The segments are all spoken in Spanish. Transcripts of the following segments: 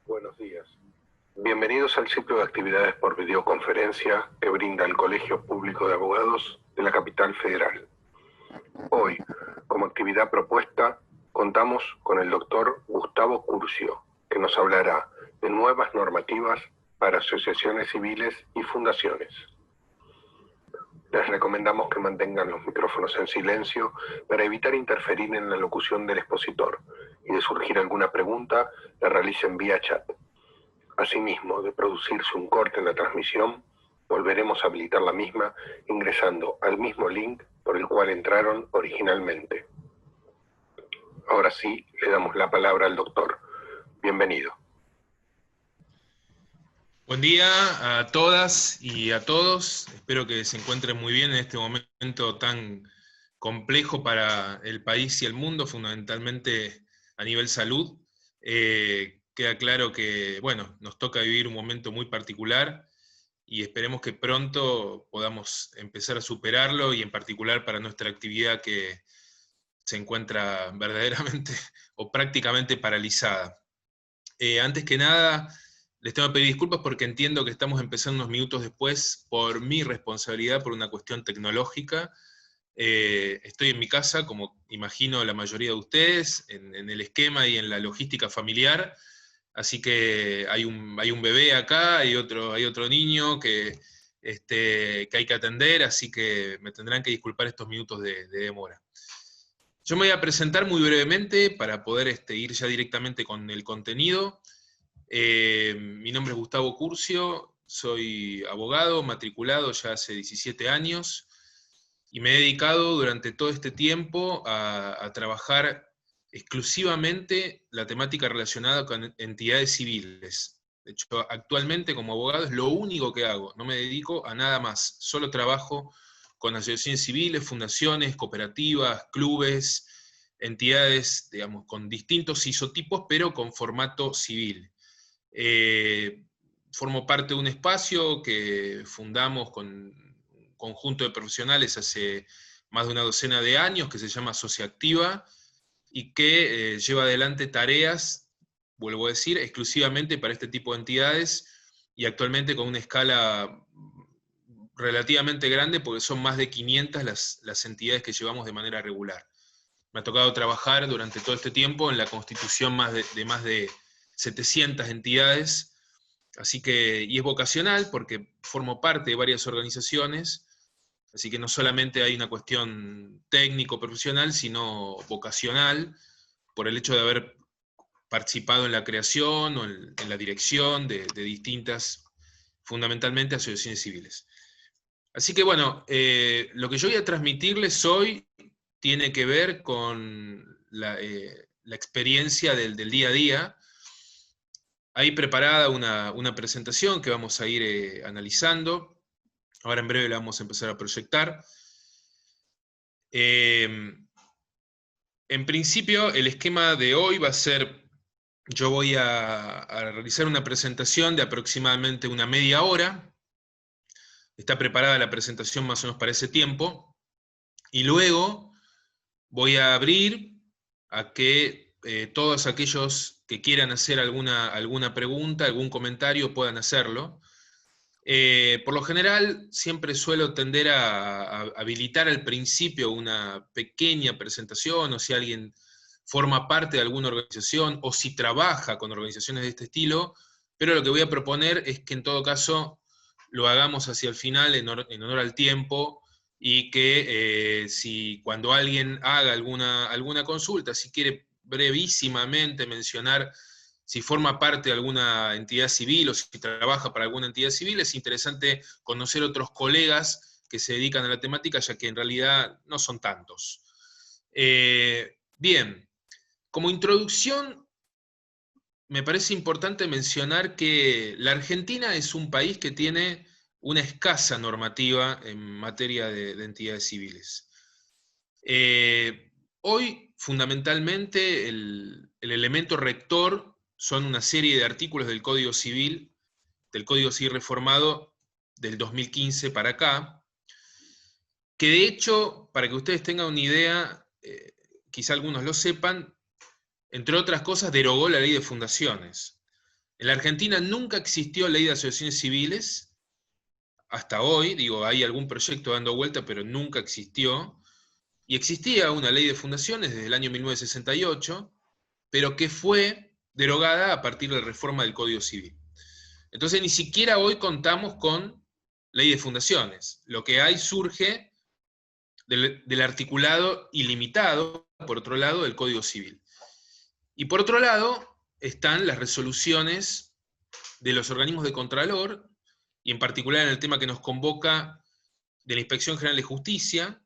Buenos días. Bienvenidos al ciclo de actividades por videoconferencia que brinda el Colegio Público de Abogados de la Capital Federal. Hoy, como actividad propuesta, contamos con el doctor Gustavo Curcio, que nos hablará de nuevas normativas para asociaciones civiles y fundaciones. Les recomendamos que mantengan los micrófonos en silencio para evitar interferir en la locución del expositor y de surgir alguna pregunta, la realicen vía chat. Asimismo, de producirse un corte en la transmisión, volveremos a habilitar la misma ingresando al mismo link por el cual entraron originalmente. Ahora sí, le damos la palabra al doctor. Bienvenido. Buen día a todas y a todos. Espero que se encuentren muy bien en este momento tan complejo para el país y el mundo, fundamentalmente a nivel salud. Queda claro que, bueno, nos toca vivir un momento muy particular y esperemos que pronto podamos empezar a superarlo, y en particular para nuestra actividad que se encuentra verdaderamente o prácticamente paralizada. Antes que nada, les tengo que pedir disculpas porque entiendo que estamos empezando unos minutos después por mi responsabilidad, por una cuestión tecnológica. Estoy en mi casa, como imagino la mayoría de ustedes, en el esquema y en la logística familiar, así que hay un bebé acá, hay otro niño que hay que atender, así que me tendrán que disculpar estos minutos de demora. Yo me voy a presentar muy brevemente para poder ir ya directamente con el contenido. Mi nombre es Gustavo Curcio, soy abogado, matriculado ya hace 17 años, y me he dedicado durante todo este tiempo a trabajar exclusivamente la temática relacionada con entidades civiles. De hecho, actualmente como abogado es lo único que hago, no me dedico a nada más, solo trabajo con asociaciones civiles, fundaciones, cooperativas, clubes, entidades, digamos, con distintos isotipos, pero con formato civil. Formo parte de un espacio que fundamos con un conjunto de profesionales hace más de una docena de años, que se llama Sociactiva, y que lleva adelante tareas, vuelvo a decir, exclusivamente para este tipo de entidades, y actualmente con una escala relativamente grande, porque son más de 500 las entidades que llevamos de manera regular. Me ha tocado trabajar durante todo este tiempo en la constitución de más de 700 entidades, así que, y es vocacional porque formo parte de varias organizaciones, así que no solamente hay una cuestión técnico-profesional, sino vocacional, por el hecho de haber participado en la creación o en la dirección de distintas, fundamentalmente, asociaciones civiles. Así que bueno, lo que yo voy a transmitirles hoy tiene que ver con la experiencia del día a día. Hay preparada una presentación que vamos a ir analizando. Ahora en breve la vamos a empezar a proyectar. En principio, el esquema de hoy va a ser, yo voy a realizar una presentación de aproximadamente una media hora. Está preparada la presentación más o menos para ese tiempo. Y luego voy a abrir a que todos aquellos que quieran hacer alguna pregunta, algún comentario, puedan hacerlo. Por lo general, siempre suelo tender a habilitar al principio una pequeña presentación, o si alguien forma parte de alguna organización, o si trabaja con organizaciones de este estilo, pero lo que voy a proponer es que en todo caso lo hagamos hacia el final en honor al tiempo, y que si cuando alguien haga alguna consulta, si quiere brevísimamente mencionar si forma parte de alguna entidad civil o si trabaja para alguna entidad civil, es interesante conocer otros colegas que se dedican a la temática, ya que en realidad no son tantos. Bien, como introducción, me parece importante mencionar que la Argentina es un país que tiene una escasa normativa en materia de entidades civiles. Hoy, fundamentalmente, el elemento rector son una serie de artículos del Código Civil reformado del 2015 para acá, que de hecho, para que ustedes tengan una idea, quizá algunos lo sepan, entre otras cosas derogó la ley de fundaciones. En la Argentina nunca existió ley de asociaciones civiles, hasta hoy, digo, hay algún proyecto dando vuelta, pero nunca existió. Y existía una ley de fundaciones desde el año 1968, pero que fue derogada a partir de la reforma del Código Civil. Entonces ni siquiera hoy contamos con ley de fundaciones. Lo que hay surge del articulado ilimitado, por otro lado, del Código Civil. Y por otro lado, están las resoluciones de los organismos de Contralor, y en particular en el tema que nos convoca de la Inspección General de Justicia.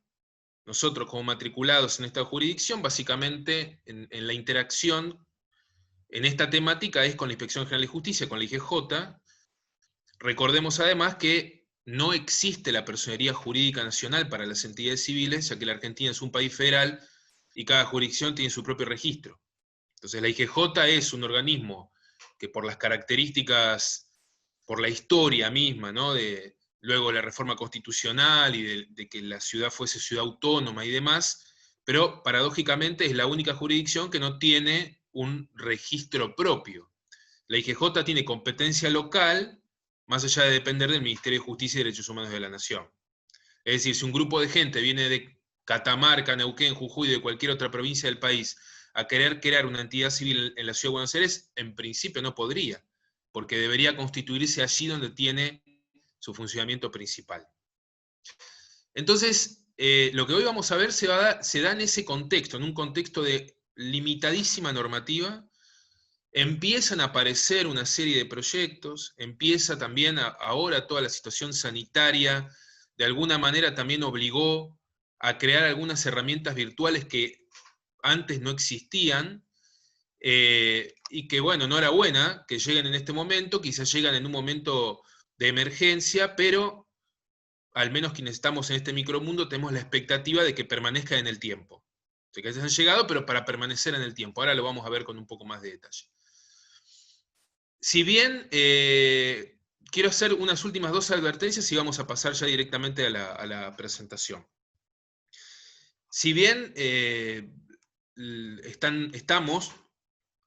Nosotros como matriculados en esta jurisdicción, básicamente en la interacción en esta temática es con la Inspección General de Justicia, con la IGJ. Recordemos además que no existe la personería jurídica nacional para las entidades civiles, ya que la Argentina es un país federal y cada jurisdicción tiene su propio registro. Entonces la IGJ es un organismo que por las características, por la historia misma, ¿no?, luego la reforma constitucional y de que la ciudad fuese ciudad autónoma y demás, pero paradójicamente es la única jurisdicción que no tiene un registro propio. La IGJ tiene competencia local, más allá de depender del Ministerio de Justicia y Derechos Humanos de la Nación. Es decir, si un grupo de gente viene de Catamarca, Neuquén, Jujuy, de cualquier otra provincia del país, a querer crear una entidad civil en la Ciudad de Buenos Aires, en principio no podría, porque debería constituirse allí donde tiene su funcionamiento principal. Entonces, lo que hoy vamos a ver se da en ese contexto, en un contexto de limitadísima normativa. Empiezan a aparecer una serie de proyectos, empieza también ahora toda la situación sanitaria, de alguna manera también obligó a crear algunas herramientas virtuales que antes no existían, y que bueno, enhorabuena que lleguen en este momento, quizás llegan en un momento de emergencia, pero al menos quienes estamos en este micromundo tenemos la expectativa de que permanezcan en el tiempo. O sea, que han llegado, pero para permanecer en el tiempo. Ahora lo vamos a ver con un poco más de detalle. Si bien quiero hacer unas últimas dos advertencias y vamos a pasar ya directamente a la presentación. Si bien estamos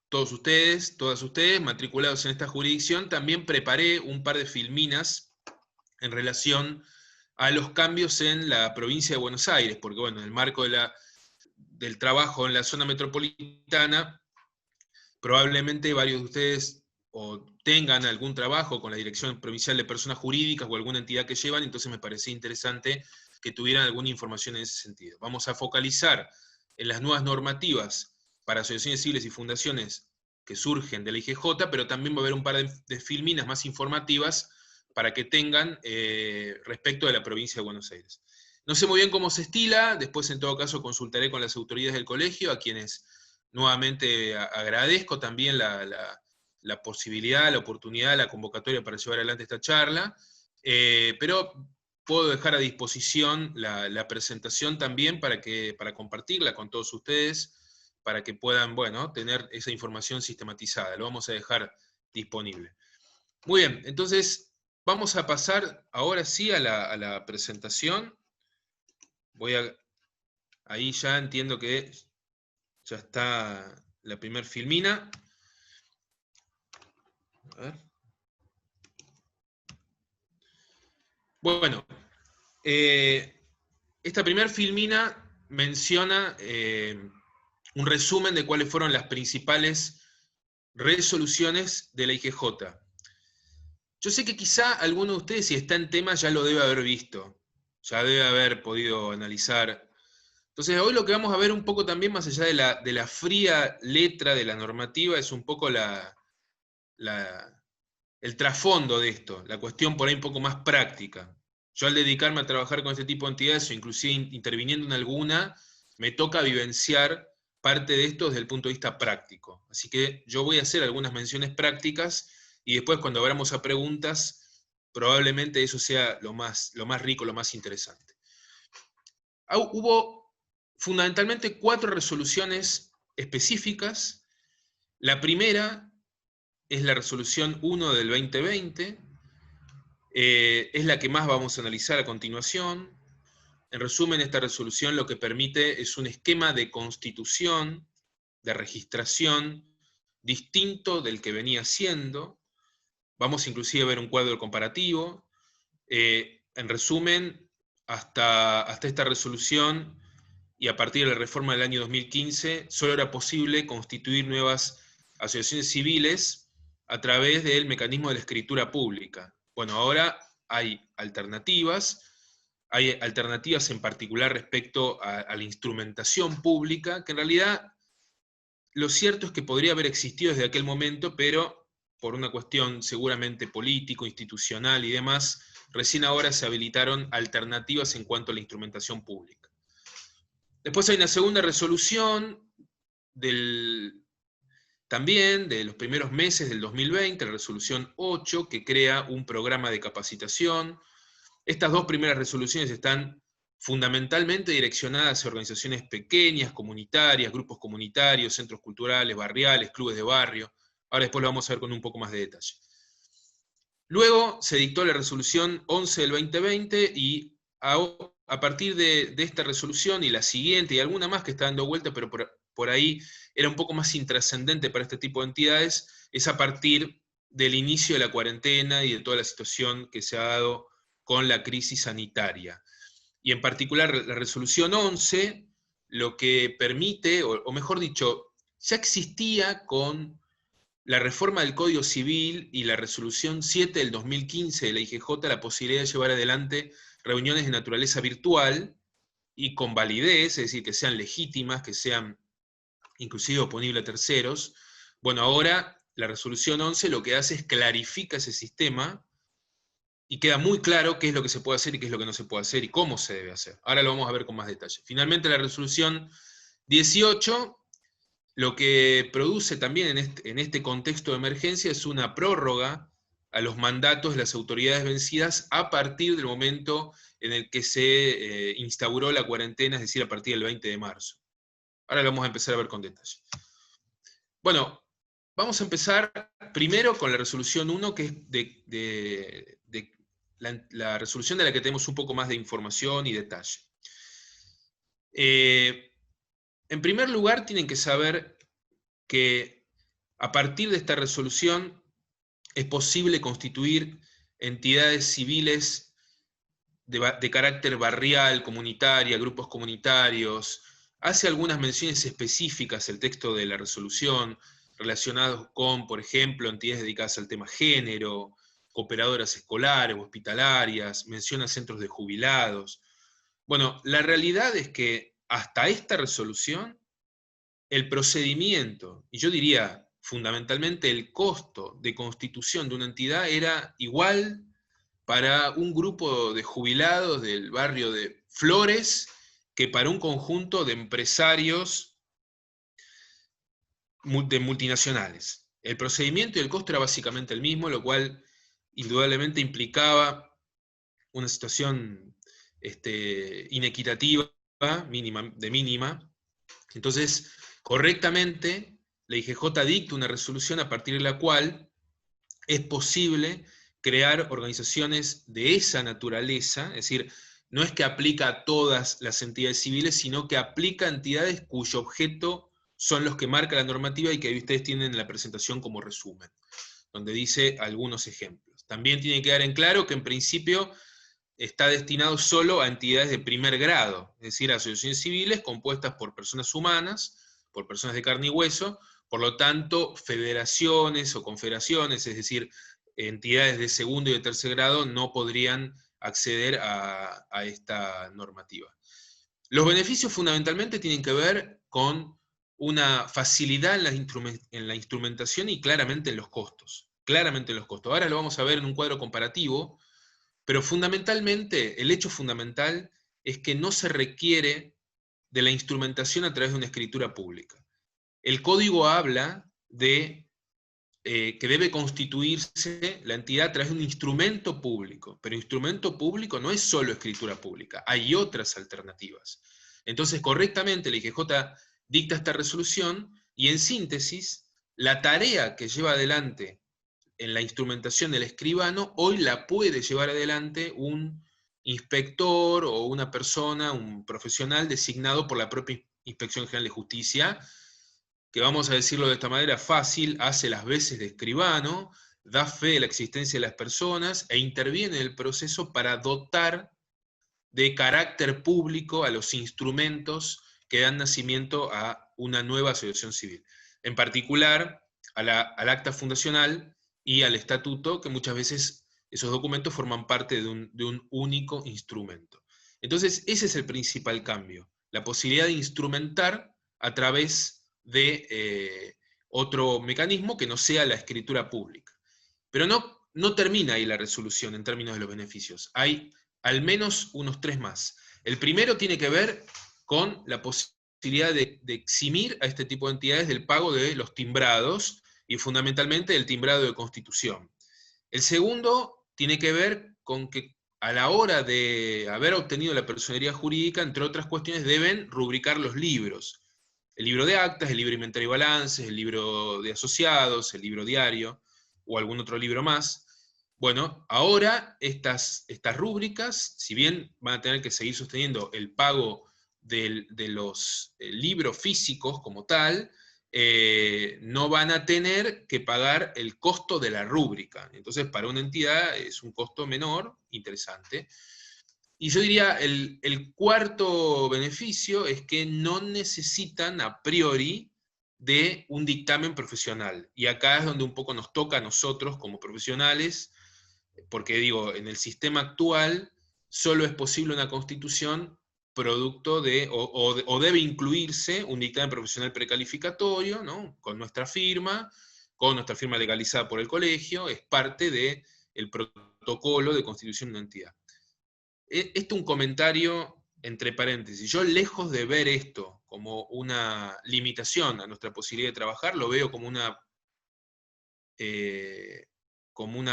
todos ustedes, todas ustedes, matriculados en esta jurisdicción, también preparé un par de filminas en relación a los cambios en la provincia de Buenos Aires, porque bueno, en el marco del trabajo en la zona metropolitana, probablemente varios de ustedes o tengan algún trabajo con la Dirección Provincial de Personas Jurídicas o alguna entidad que llevan, entonces me parecía interesante que tuvieran alguna información en ese sentido. Vamos a focalizar en las nuevas normativas para asociaciones civiles y fundaciones que surgen de la IGJ, pero también va a haber un par de filminas más informativas para que tengan respecto de la provincia de Buenos Aires. No sé muy bien cómo se estila, después en todo caso consultaré con las autoridades del colegio, a quienes nuevamente agradezco también la posibilidad, la oportunidad, la convocatoria para llevar adelante esta charla, pero puedo dejar a disposición la presentación también para compartirla con todos ustedes, para que puedan, bueno, tener esa información sistematizada. Lo vamos a dejar disponible. Muy bien, entonces vamos a pasar ahora sí a la presentación. Ahí ya entiendo que ya está la primer filmina. A ver. Bueno, esta primer filmina menciona un resumen de cuáles fueron las principales resoluciones de la IGJ. Yo sé que quizá alguno de ustedes, si está en tema, ya lo debe haber visto, ya debe haber podido analizar. Entonces hoy lo que vamos a ver un poco también, más allá de la fría letra de la normativa, es un poco el trasfondo de esto, la cuestión por ahí un poco más práctica. Yo al dedicarme a trabajar con este tipo de entidades, o inclusive interviniendo en alguna, me toca vivenciar parte de esto desde el punto de vista práctico. Así que yo voy a hacer algunas menciones prácticas, y después cuando abramos a preguntas, probablemente eso sea lo más rico, lo más interesante. Hubo fundamentalmente 4 resoluciones específicas. La primera es la resolución 1 del 2020, es la que más vamos a analizar a continuación. En resumen, esta resolución lo que permite es un esquema de constitución, de registración, distinto del que venía siendo. vamos inclusive a ver un cuadro comparativo. En resumen, hasta esta resolución y a partir de la reforma del año 2015, solo era posible constituir nuevas asociaciones civiles a través del mecanismo de la escritura pública. Bueno, ahora hay alternativas en particular respecto a la instrumentación pública, que en realidad lo cierto es que podría haber existido desde aquel momento, pero por una cuestión seguramente político, institucional y demás, recién ahora se habilitaron alternativas en cuanto a la instrumentación pública. Después hay una segunda resolución también de los primeros meses del 2020, la resolución 8, que crea un programa de capacitación. Estas dos primeras resoluciones están fundamentalmente direccionadas a organizaciones pequeñas, comunitarias, grupos comunitarios, centros culturales, barriales, clubes de barrio. Ahora después lo vamos a ver con un poco más de detalle. Luego se dictó la resolución 11 del 2020 y a partir de esta resolución y la siguiente y alguna más que está dando vuelta, pero por ahí era un poco más intrascendente para este tipo de entidades, es a partir del inicio de la cuarentena y de toda la situación que se ha dado con la crisis sanitaria. Y en particular la resolución 11 lo que permite, o mejor dicho, ya existía con la reforma del Código Civil y la resolución 7 del 2015 de la IGJ la posibilidad de llevar adelante reuniones de naturaleza virtual y con validez, es decir, que sean legítimas, que sean inclusive oponibles a terceros. Bueno, ahora la resolución 11 lo que hace es clarifica ese sistema y queda muy claro qué es lo que se puede hacer y qué es lo que no se puede hacer y cómo se debe hacer. Ahora lo vamos a ver con más detalle. Finalmente la resolución 18 lo que produce también en este contexto de emergencia es una prórroga a los mandatos de las autoridades vencidas a partir del momento en el que se instauró la cuarentena, es decir, a partir del 20 de marzo. Ahora lo vamos a empezar a ver con detalle. Bueno, vamos a empezar primero con la resolución 1, que es la resolución de la que tenemos un poco más de información y detalle. En primer lugar, tienen que saber que a partir de esta resolución es posible constituir entidades civiles de carácter barrial, comunitaria, grupos comunitarios. Hace algunas menciones específicas el texto de la resolución relacionados con, por ejemplo, entidades dedicadas al tema género, cooperadoras escolares o hospitalarias, menciona centros de jubilados. Bueno, la realidad es que hasta esta resolución el procedimiento, y yo diría fundamentalmente el costo de constitución de una entidad era igual para un grupo de jubilados del barrio de Flores que para un conjunto de empresarios de multinacionales. El procedimiento y el costo era básicamente el mismo, lo cual indudablemente implicaba una situación inequitativa, de mínima. Entonces, correctamente, la IGJ dicta una resolución a partir de la cual es posible crear organizaciones de esa naturaleza, es decir, no es que aplica a todas las entidades civiles, sino que aplica a entidades cuyo objeto son los que marca la normativa y que ustedes tienen en la presentación como resumen, donde dice algunos ejemplos. También tiene que quedar en claro que en principio está destinado solo a entidades de primer grado, es decir, a asociaciones civiles compuestas por personas humanas, por personas de carne y hueso, por lo tanto, federaciones o confederaciones, es decir, entidades de segundo y de tercer grado, no podrían acceder a esta normativa. Los beneficios fundamentalmente tienen que ver con una facilidad en la instrumentación y claramente en los costos. Claramente en los costos. Ahora lo vamos a ver en un cuadro comparativo, pero fundamentalmente, el hecho fundamental es que no se requiere de la instrumentación a través de una escritura pública. El código habla de que debe constituirse la entidad a través de un instrumento público, pero instrumento público no es solo escritura pública, hay otras alternativas. Entonces, correctamente, la IGJ dicta esta resolución y, en síntesis, la tarea que lleva adelante en la instrumentación del escribano, hoy la puede llevar adelante un inspector o una persona, un profesional designado por la propia Inspección General de Justicia, que vamos a decirlo de esta manera fácil, hace las veces de escribano, da fe de la existencia de las personas e interviene en el proceso para dotar de carácter público a los instrumentos que dan nacimiento a una nueva asociación civil. En particular, al acta fundacional y al estatuto, que muchas veces esos documentos forman parte de un único instrumento. Entonces, ese es el principal cambio, la posibilidad de instrumentar a través de otro mecanismo que no sea la escritura pública. Pero no termina ahí la resolución en términos de los beneficios. Hay al menos unos 3 más. El primero tiene que ver con la posibilidad de eximir a este tipo de entidades del pago de los timbrados, y fundamentalmente del timbrado de constitución. El segundo tiene que ver con que a la hora de haber obtenido la personería jurídica, entre otras cuestiones, deben rubricar los libros. El libro de actas, el libro de inventario y balances, el libro de asociados, el libro diario, o algún otro libro más. Bueno, ahora estas rúbricas, si bien van a tener que seguir sosteniendo el pago de los libros físicos como tal, no van a tener que pagar el costo de la rúbrica. Entonces, para una entidad es un costo menor, interesante. Y yo diría, el cuarto beneficio es que no necesitan a priori de un dictamen profesional. Y acá es donde un poco nos toca a nosotros como profesionales, porque digo, en el sistema actual solo es posible una constitución producto de, o debe incluirse un dictamen profesional precalificatorio, ¿no? Con nuestra firma legalizada por el colegio, es parte del protocolo de constitución de una entidad. Esto un comentario entre paréntesis. Yo, lejos de ver esto como una limitación a nuestra posibilidad de trabajar, lo veo como una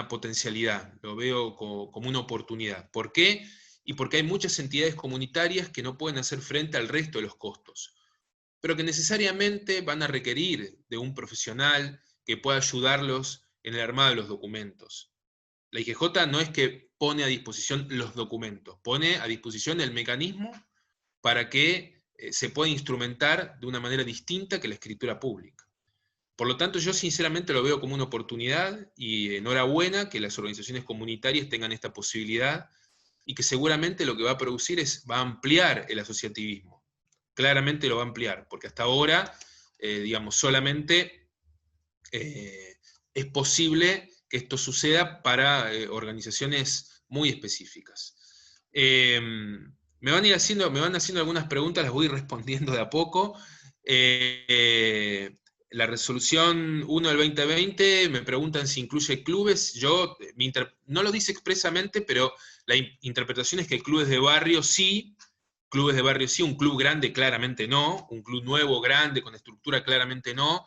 potencialidad, lo veo como una oportunidad. ¿Por qué? Y porque hay muchas entidades comunitarias que no pueden hacer frente al resto de los costos, pero que necesariamente van a requerir de un profesional que pueda ayudarlos en el armado de los documentos. La IGJ no es que pone a disposición los documentos, pone a disposición el mecanismo para que se pueda instrumentar de una manera distinta que la escritura pública. Por lo tanto, yo sinceramente lo veo como una oportunidad, y enhorabuena que las organizaciones comunitarias tengan esta posibilidad, y que seguramente lo que va a producir va a ampliar el asociativismo. Claramente lo va a ampliar, porque hasta ahora, solamente es posible que esto suceda para organizaciones muy específicas. Me van haciendo algunas preguntas, las voy respondiendo de a poco. La resolución 1 del 2020, me preguntan si incluye clubes. Yo, no lo dice expresamente, pero la interpretación es que clubes de barrio sí, un club grande claramente no, un club nuevo, grande, con estructura claramente no,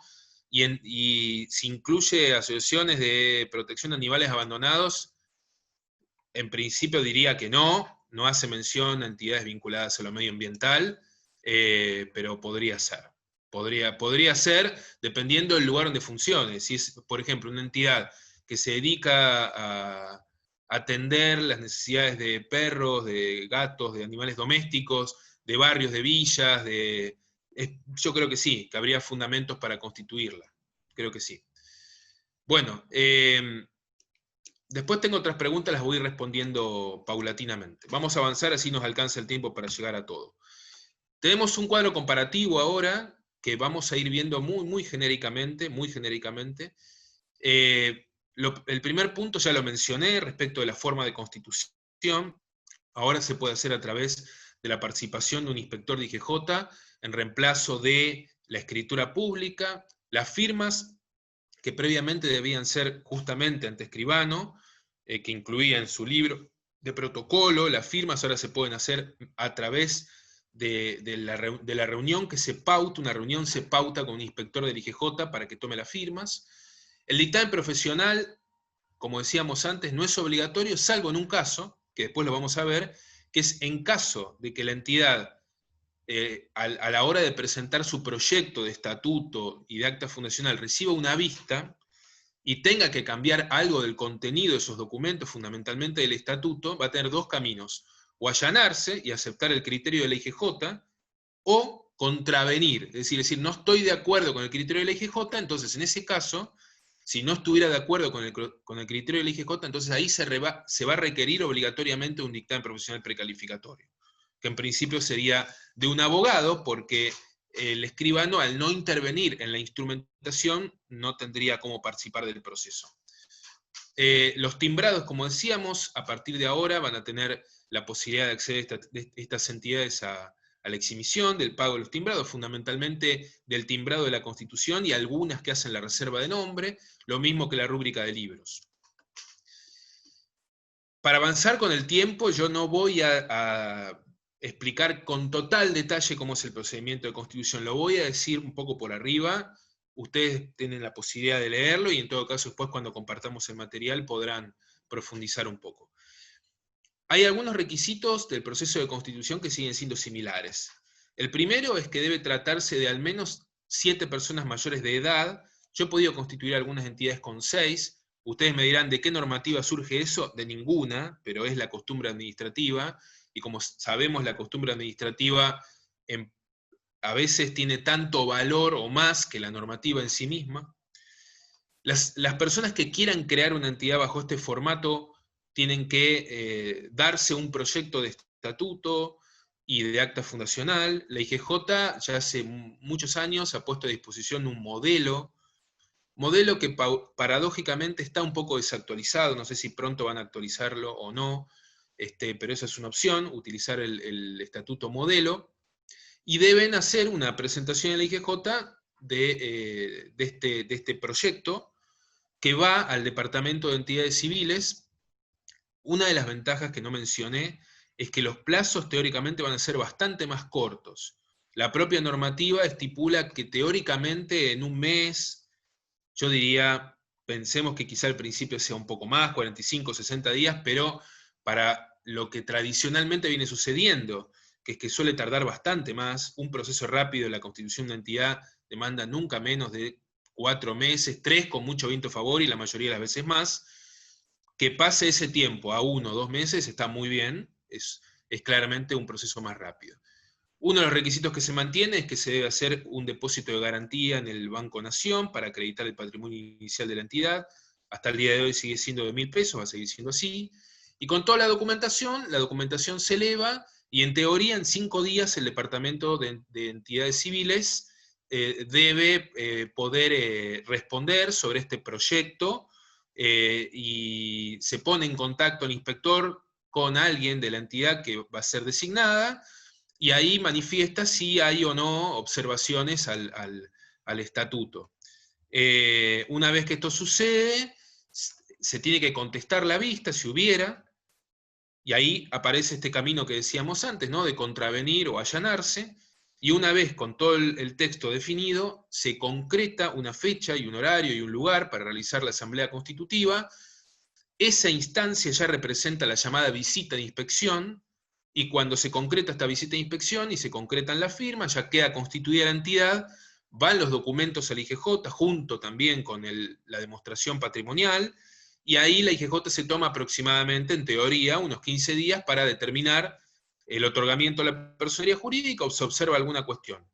y si incluye asociaciones de protección de animales abandonados, en principio diría que no hace mención a entidades vinculadas a lo medioambiental, pero podría ser. Podría ser, dependiendo del lugar donde funcione. Si es, por ejemplo, una entidad que se dedica a atender las necesidades de perros, de gatos, de animales domésticos, de barrios, de villas, yo creo que sí, que habría fundamentos para constituirla. Creo que sí. Bueno, después tengo otras preguntas, las voy respondiendo paulatinamente. Vamos a avanzar, así nos alcanza el tiempo para llegar a todo. Tenemos un cuadro comparativo ahora, que vamos a ir viendo muy genéricamente. El primer punto ya lo mencioné, respecto de la forma de constitución. Ahora se puede hacer a través de la participación de un inspector de IGJ, en reemplazo de la escritura pública. Las firmas, que previamente debían ser justamente ante escribano, que incluía en su libro de protocolo, las firmas ahora se pueden hacer a través de la reunión que se pauta. Una reunión se pauta con un inspector del IGJ para que tome las firmas. El dictamen profesional, como decíamos antes, no es obligatorio, salvo en un caso, que después lo vamos a ver, que es en caso de que la entidad, a la hora de presentar su proyecto de estatuto y de acta fundacional, reciba una vista y tenga que cambiar algo del contenido de esos documentos, fundamentalmente del estatuto, va a tener dos caminos: o allanarse y aceptar el criterio de la IGJ, o contravenir, es decir, no estoy de acuerdo con el criterio de la IGJ. Entonces en ese caso Si no estuviera de acuerdo con el criterio del IGJ, entonces ahí se va a requerir obligatoriamente un dictamen profesional precalificatorio, que en principio sería de un abogado, porque el escribano, al no intervenir en la instrumentación, no tendría cómo participar del proceso. Los timbrados, como decíamos, a partir de ahora van a tener la posibilidad de acceder a estas entidades a la exhibición del pago de los timbrados, fundamentalmente del timbrado de la Constitución y algunas que hacen la reserva de nombre, lo mismo que la rúbrica de libros. Para avanzar con el tiempo, yo no voy a explicar con total detalle cómo es el procedimiento de constitución, lo voy a decir un poco por arriba. Ustedes tienen la posibilidad de leerlo y en todo caso después cuando compartamos el material podrán profundizar un poco. Hay algunos requisitos del proceso de constitución que siguen siendo similares. El primero es que debe tratarse de al menos 7 personas mayores de edad. Yo he podido constituir algunas entidades con 6. Ustedes me dirán, ¿de qué normativa surge eso? De ninguna, pero es la costumbre administrativa. Y como sabemos, la costumbre administrativa a veces tiene tanto valor o más que la normativa en sí misma. Las personas que quieran crear una entidad bajo este formato tienen que darse un proyecto de estatuto y de acta fundacional. La IGJ ya hace muchos años ha puesto a disposición un modelo que paradójicamente está un poco desactualizado, no sé si pronto van a actualizarlo o no, pero esa es una opción, utilizar el estatuto modelo, y deben hacer una presentación en la IGJ de este proyecto, que va al Departamento de Entidades Civiles. Una de las ventajas que no mencioné es que los plazos teóricamente van a ser bastante más cortos. La propia normativa estipula que teóricamente en un mes, yo diría, pensemos que quizá al principio sea un poco más, 45, 60 días, pero para lo que tradicionalmente viene sucediendo, que es que suele tardar bastante más, un proceso rápido de la constitución de una entidad demanda nunca menos de 4 meses, 3 con mucho viento a favor y la mayoría de las veces más. Que pase ese tiempo a 1 o 2 meses está muy bien, es claramente un proceso más rápido. Uno de los requisitos que se mantiene es que se debe hacer un depósito de garantía en el Banco Nación para acreditar el patrimonio inicial de la entidad. Hasta el día de hoy sigue siendo de 1.000 pesos, va a seguir siendo así. Y con toda la documentación se eleva y en teoría en 5 días el Departamento de Entidades Civiles debe poder responder sobre este proyecto y se pone en contacto el inspector con alguien de la entidad que va a ser designada, y ahí manifiesta si hay o no observaciones al estatuto. Una vez que esto sucede, se tiene que contestar la vista, si hubiera, y ahí aparece este camino que decíamos antes, ¿no? De contravenir o allanarse, y una vez con todo el texto definido, se concreta una fecha y un horario y un lugar para realizar la asamblea constitutiva. Esa instancia ya representa la llamada visita de inspección, y cuando se concreta esta visita de inspección y se concretan las firmas, ya queda constituida la entidad, van los documentos al IGJ, junto también con la demostración patrimonial, y ahí la IGJ se toma aproximadamente, en teoría, unos 15 días para determinar el otorgamiento de la personería jurídica o se observa alguna cuestión.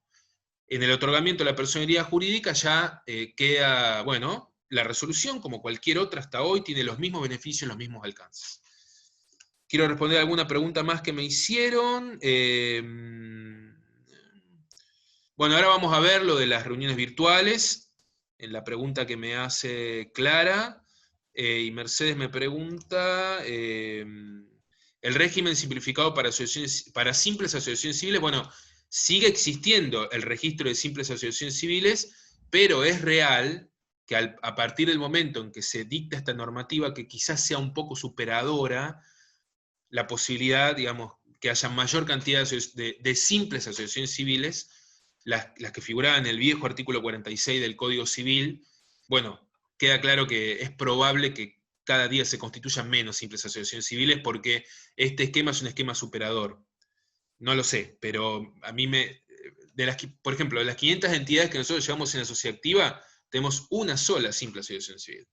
En el otorgamiento de la personería jurídica ya queda, bueno, la resolución, como cualquier otra hasta hoy, tiene los mismos beneficios, los mismos alcances. Quiero responder a alguna pregunta más que me hicieron. Bueno, ahora vamos a ver lo de las reuniones virtuales, en la pregunta que me hace Clara, y Mercedes me pregunta, el régimen simplificado para simples asociaciones civiles, bueno, sigue existiendo el registro de simples asociaciones civiles, pero es real que a partir del momento en que se dicta esta normativa, que quizás sea un poco superadora, la posibilidad, digamos, que haya mayor cantidad de simples asociaciones civiles, las que figuraban en el viejo artículo 46 del Código Civil, bueno, queda claro que es probable que cada día se constituyan menos simples asociaciones civiles porque este esquema es un esquema superador. No lo sé, pero a mí por ejemplo, de las 500 entidades que nosotros llevamos en la sociedad activa, tenemos una sola simple asociación civil.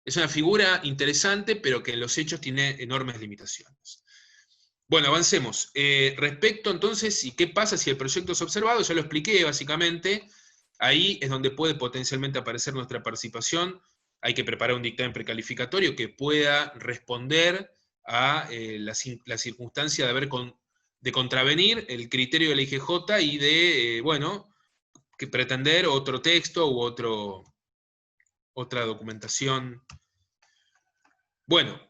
Es una figura interesante, pero que en los hechos tiene enormes limitaciones. Bueno, avancemos. Respecto entonces, ¿y qué pasa si el proyecto es observado? Ya lo expliqué básicamente. Ahí es donde puede potencialmente aparecer nuestra participación hay que preparar un dictamen precalificatorio que pueda responder a la circunstancia de contravenir el criterio de la IGJ y de, que pretender otro texto u otra documentación. Bueno,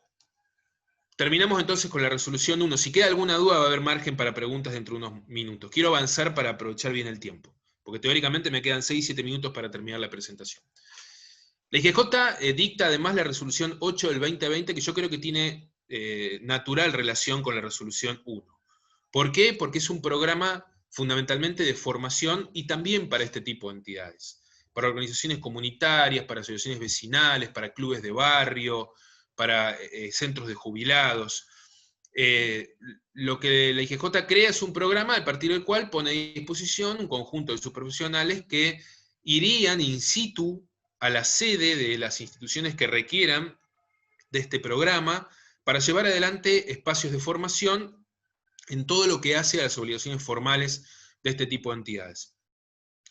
terminamos entonces con la resolución 1. Si queda alguna duda va a haber margen para preguntas dentro de unos minutos. Quiero avanzar para aprovechar bien el tiempo, porque teóricamente me quedan 6-7 minutos para terminar la presentación. La IGJ dicta además la resolución 8 del 2020, que yo creo que tiene natural relación con la resolución 1. ¿Por qué? Porque es un programa fundamentalmente de formación y también para este tipo de entidades. Para organizaciones comunitarias, para asociaciones vecinales, para clubes de barrio, para centros de jubilados. Lo que la IGJ crea es un programa a partir del cual pone a disposición un conjunto de sus profesionales que irían in situ a la sede de las instituciones que requieran de este programa para llevar adelante espacios de formación en todo lo que hace a las obligaciones formales de este tipo de entidades.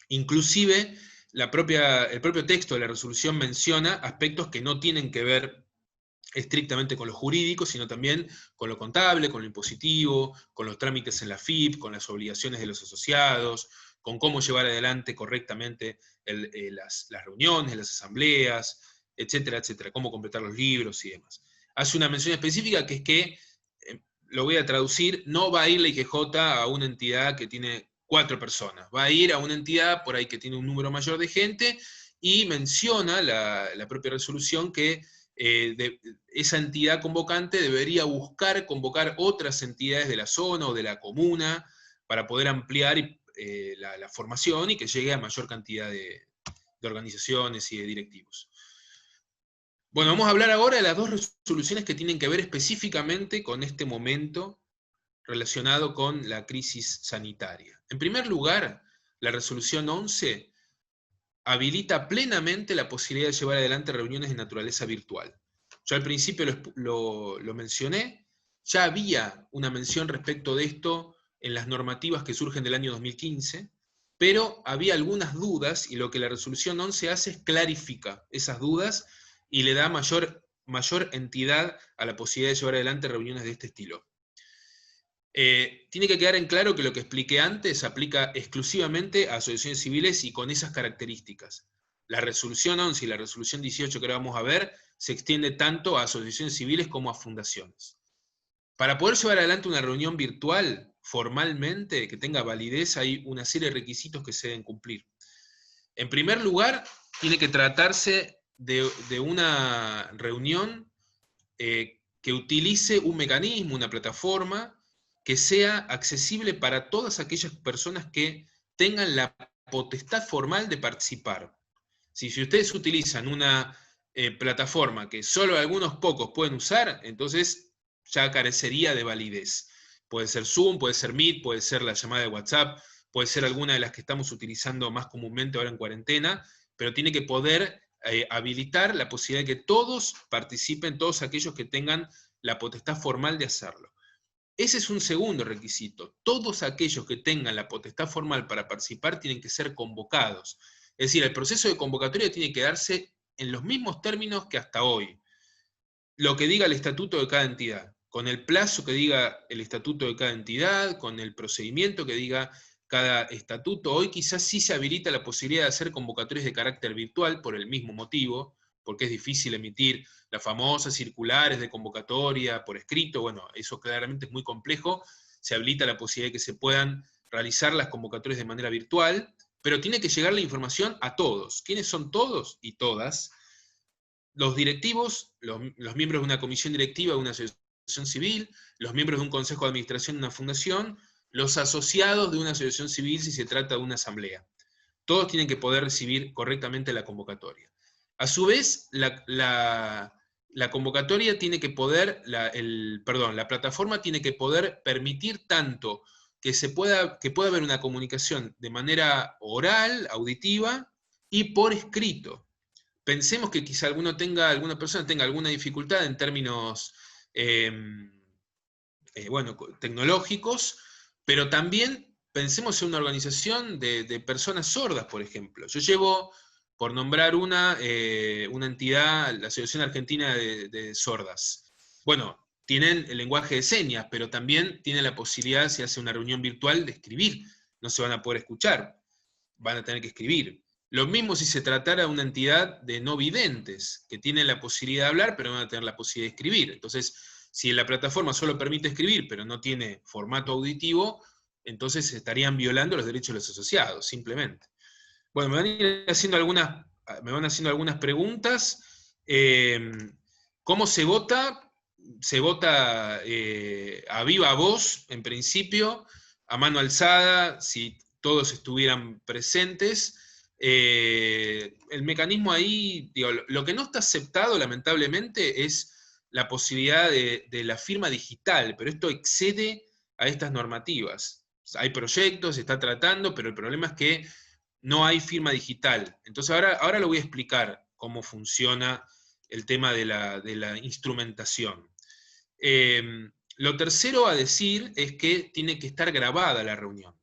Inclusive, el propio texto de la resolución menciona aspectos que no tienen que ver estrictamente con lo jurídico, sino también con lo contable, con lo impositivo, con los trámites en la FIP, con las obligaciones de los asociados, con cómo llevar adelante correctamente las reuniones, las asambleas, etcétera, etcétera, cómo completar los libros y demás. Hace una mención específica que es que, lo voy a traducir, no va a ir la IGJ a una entidad que tiene 4 personas, va a ir a una entidad por ahí que tiene un número mayor de gente, y menciona la propia resolución que esa entidad convocante debería buscar convocar otras entidades de la zona o de la comuna para poder ampliar la formación y que llegue a mayor cantidad de organizaciones y de directivos. Bueno, vamos a hablar ahora de las 2 resoluciones que tienen que ver específicamente con este momento relacionado con la crisis sanitaria. En primer lugar, la resolución 11 habilita plenamente la posibilidad de llevar adelante reuniones de naturaleza virtual. Yo al principio lo mencioné, ya había una mención respecto de esto en las normativas que surgen del año 2015, pero había algunas dudas y lo que la resolución 11 hace es clarifica esas dudas y le da mayor entidad a la posibilidad de llevar adelante reuniones de este estilo. Tiene que quedar en claro que lo que expliqué antes aplica exclusivamente a asociaciones civiles y con esas características. La resolución 11 y la resolución 18 que ahora vamos a ver se extiende tanto a asociaciones civiles como a fundaciones. Para poder llevar adelante una reunión virtual formalmente, que tenga validez, hay una serie de requisitos que se deben cumplir. En primer lugar, tiene que tratarse de una reunión que utilice un mecanismo, una plataforma, que sea accesible para todas aquellas personas que tengan la potestad formal de participar. Si ustedes utilizan una plataforma que solo algunos pocos pueden usar, entonces ya carecería de validez. Puede ser Zoom, puede ser Meet, puede ser la llamada de WhatsApp, puede ser alguna de las que estamos utilizando más comúnmente ahora en cuarentena, pero tiene que poder habilitar la posibilidad de que todos participen, todos aquellos que tengan la potestad formal de hacerlo. Ese es un segundo requisito. Todos aquellos que tengan la potestad formal para participar tienen que ser convocados. Es decir, el proceso de convocatoria tiene que darse en los mismos términos que hasta hoy. Lo que diga el estatuto de cada entidad, con el plazo que diga el estatuto de cada entidad, con el procedimiento que diga cada estatuto. Hoy quizás sí se habilita la posibilidad de hacer convocatorias de carácter virtual por el mismo motivo, porque es difícil emitir las famosas circulares de convocatoria por escrito. Bueno, eso claramente es muy complejo. Se habilita la posibilidad de que se puedan realizar las convocatorias de manera virtual, pero tiene que llegar la información a todos. ¿Quiénes son todos y todas? Los directivos, los miembros de una comisión directiva de una asociación civil, los miembros de un consejo de administración de una fundación, los asociados de una asociación civil si se trata de una asamblea. Todos tienen que poder recibir correctamente la convocatoria. A su vez, la convocatoria tiene que poder, la plataforma tiene que poder permitir tanto que pueda haber una comunicación de manera oral, auditiva, y por escrito. Pensemos que quizá alguna persona tenga alguna dificultad en términos tecnológicos, pero también pensemos en una organización de personas sordas, por ejemplo. Yo llevo por nombrar una entidad, la Asociación Argentina de Sordas. Bueno, tienen el lenguaje de señas, pero también tienen la posibilidad, si hace una reunión virtual, de escribir. No se van a poder escuchar, van a tener que escribir. Lo mismo si se tratara de una entidad de no videntes, que tienen la posibilidad de hablar, pero no van a tener la posibilidad de escribir. Entonces, si la plataforma solo permite escribir, pero no tiene formato auditivo, entonces se estarían violando los derechos de los asociados, simplemente. Bueno, me van haciendo algunas preguntas. ¿Cómo se vota? Se vota a viva voz, en principio, a mano alzada, si todos estuvieran presentes. El mecanismo ahí, digo, lo que no está aceptado, lamentablemente, es la posibilidad de la firma digital, pero esto excede a estas normativas. Hay proyectos, se está tratando, pero el problema es que no hay firma digital. Entonces ahora lo voy a explicar cómo funciona el tema de la instrumentación. Lo tercero a decir es que tiene que estar grabada la reunión.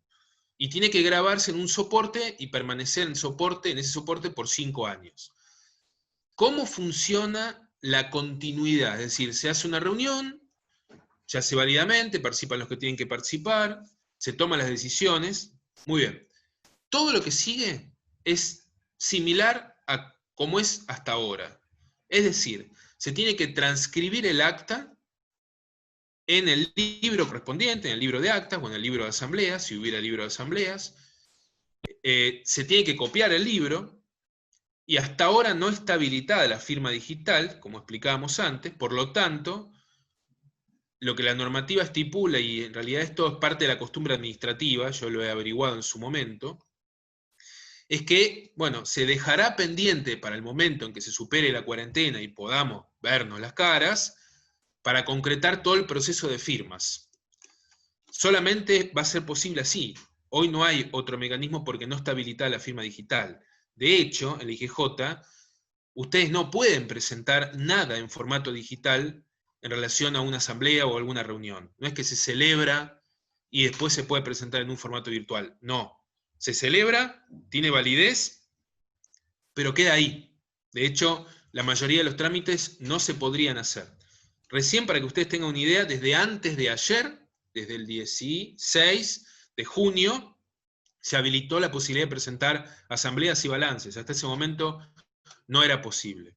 Y tiene que grabarse en un soporte y permanecer en ese soporte por 5 años. ¿Cómo funciona la continuidad? Es decir, se hace una reunión, se hace válidamente, participan los que tienen que participar, se toman las decisiones. Muy bien. Todo lo que sigue es similar a como es hasta ahora. Es decir, se tiene que transcribir el acta en el libro correspondiente, en el libro de actas o en el libro de asambleas, si hubiera libro de asambleas. Se tiene que copiar el libro, y hasta ahora no está habilitada la firma digital, como explicábamos antes, por lo tanto, lo que la normativa estipula, y en realidad esto es parte de la costumbre administrativa, yo lo he averiguado en su momento, es que, bueno, se dejará pendiente para el momento en que se supere la cuarentena y podamos vernos las caras, para concretar todo el proceso de firmas. Solamente va a ser posible así. Hoy no hay otro mecanismo porque no está habilitada la firma digital. De hecho, en el IGJ, ustedes no pueden presentar nada en formato digital en relación a una asamblea o alguna reunión. No es que se celebra y después se puede presentar en un formato virtual. No. Se celebra, tiene validez, pero queda ahí. De hecho, la mayoría de los trámites no se podrían hacer. Recién, para que ustedes tengan una idea, desde antes de ayer, desde el 16 de junio, se habilitó la posibilidad de presentar asambleas y balances. Hasta ese momento no era posible.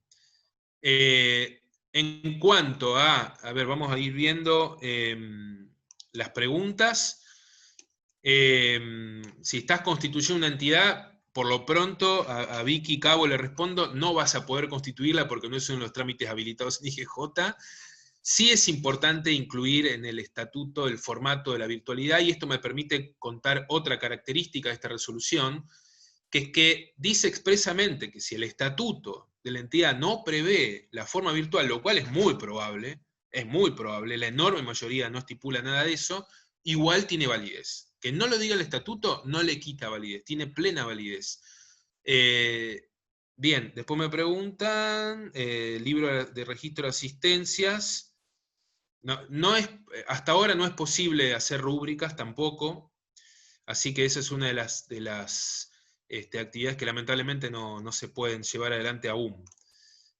En cuanto a ver, vamos a ir viendo las preguntas. Si estás constituyendo una entidad, por lo pronto a Vicky Cabo le respondo, no vas a poder constituirla porque no es uno de los trámites habilitados en IGJ. Sí es importante incluir en el estatuto el formato de la virtualidad, y esto me permite contar otra característica de esta resolución, que es que dice expresamente que si el estatuto de la entidad no prevé la forma virtual, lo cual es muy probable, la enorme mayoría no estipula nada de eso, igual tiene validez. Que no lo diga el estatuto no le quita validez, tiene plena validez. Bien, después me preguntan, libro de registro de asistencias. Hasta ahora no es posible hacer rúbricas tampoco, así que esa es una de las actividades que lamentablemente no se pueden llevar adelante aún.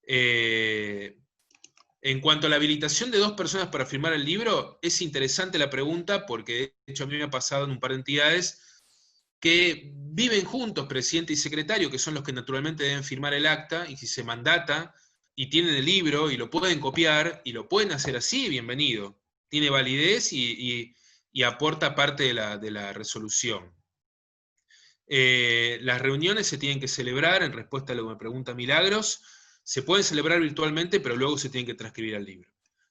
En cuanto a la habilitación de 2 personas para firmar el libro, es interesante la pregunta, porque de hecho a mí me ha pasado en un par de entidades que viven juntos, presidente y secretario, que son los que naturalmente deben firmar el acta, y si se mandata y tienen el libro y lo pueden copiar y lo pueden hacer así, bienvenido. Tiene validez y aporta parte de la resolución. Las reuniones se tienen que celebrar, en respuesta a lo que me pregunta Milagros, se pueden celebrar virtualmente, pero luego se tienen que transcribir al libro.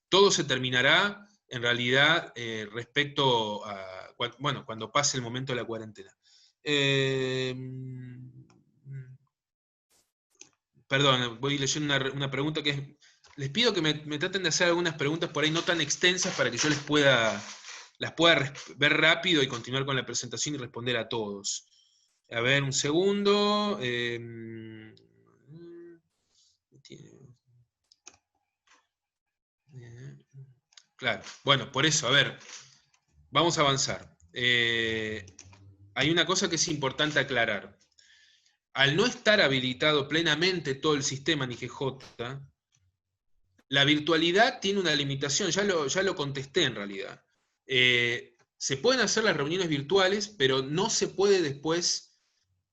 Todo se terminará, en realidad, respecto a, bueno, cuando pase el momento de la cuarentena. Perdón, voy leyendo una pregunta que es... Les pido que me traten de hacer algunas preguntas por ahí no tan extensas para que yo las pueda ver rápido y continuar con la presentación y responder a todos. A ver, un segundo. Claro, bueno, por eso, a ver, vamos a avanzar. Hay una cosa que es importante aclarar. al no estar habilitado plenamente todo el sistema en IGJ, la virtualidad tiene una limitación, ya lo contesté en realidad. Se pueden hacer las reuniones virtuales, pero no se puede después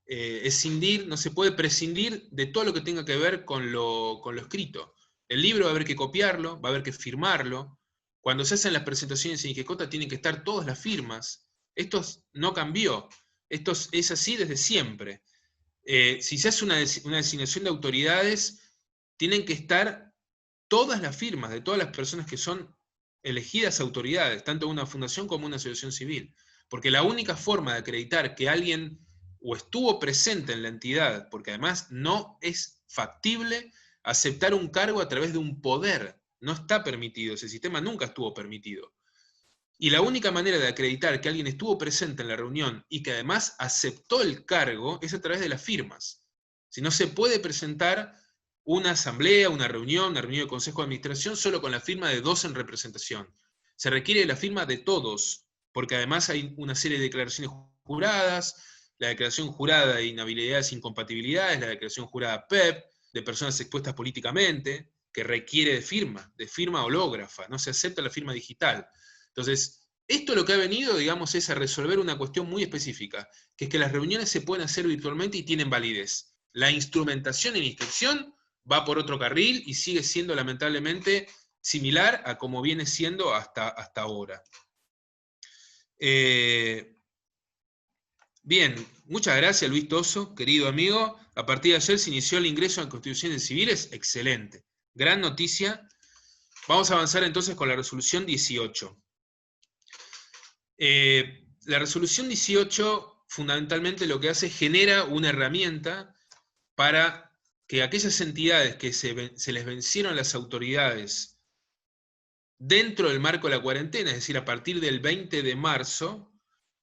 escindir, no se puede prescindir de todo lo que tenga que ver con lo escrito. El libro va a haber que copiarlo, va a haber que firmarlo. Cuando se hacen las presentaciones en IGJ tienen que estar todas las firmas. Esto no cambió. Esto es así desde siempre. Si se hace una designación de autoridades, tienen que estar todas las firmas de todas las personas que son elegidas autoridades, tanto una fundación como una asociación civil. Porque la única forma de acreditar que alguien o estuvo presente en la entidad, porque además no es factible aceptar un cargo a través de un poder, no está permitido, ese sistema nunca estuvo permitido. Y la única manera de acreditar que alguien estuvo presente en la reunión y que además aceptó el cargo es a través de las firmas. Si no se puede presentar una asamblea, una reunión de consejo de administración solo con la firma de 2 en representación. Se requiere la firma de todos, porque además hay una serie de declaraciones juradas, la declaración jurada de inhabilidades e incompatibilidades, la declaración jurada PEP, de personas expuestas políticamente, que requiere de firma hológrafa, no se acepta la firma digital. Entonces, esto lo que ha venido, digamos, es a resolver una cuestión muy específica, que es que las reuniones se pueden hacer virtualmente y tienen validez. La instrumentación en inscripción va por otro carril y sigue siendo lamentablemente similar a como viene siendo hasta ahora. Bien, muchas gracias Luis Toso, querido amigo. A partir de ayer se inició el ingreso en constituciones civiles, excelente. Gran noticia. Vamos a avanzar entonces con la resolución 18. La resolución 18 fundamentalmente lo que hace es genera una herramienta para que aquellas entidades que se les vencieron las autoridades dentro del marco de la cuarentena, es decir, a partir del 20 de marzo,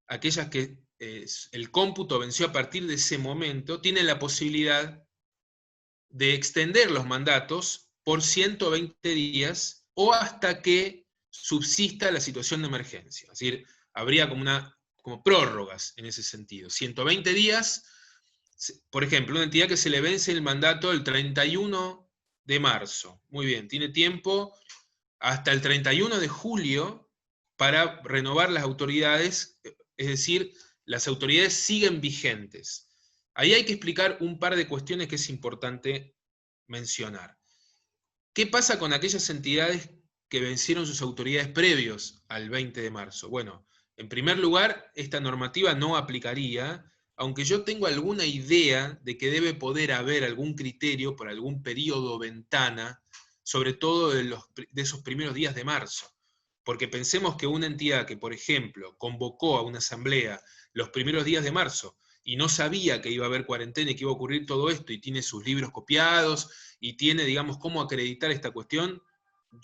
aquellas que el cómputo venció a partir de ese momento, tienen la posibilidad de extender los mandatos por 120 días o hasta que subsista la situación de emergencia. Es decir, habría como prórrogas en ese sentido. 120 días, por ejemplo, una entidad que se le vence el mandato el 31 de marzo. Muy bien, tiene tiempo hasta el 31 de julio para renovar las autoridades, es decir, las autoridades siguen vigentes. Ahí hay que explicar un par de cuestiones que es importante mencionar. ¿Qué pasa con aquellas entidades que vencieron sus autoridades previos al 20 de marzo? Bueno, en primer lugar, esta normativa no aplicaría, aunque yo tengo alguna idea de que debe poder haber algún criterio por algún periodo o ventana, sobre todo de esos primeros días de marzo. Porque pensemos que una entidad que, por ejemplo, convocó a una asamblea los primeros días de marzo y no sabía que iba a haber cuarentena y que iba a ocurrir todo esto, y tiene sus libros copiados, y tiene, digamos, cómo acreditar esta cuestión,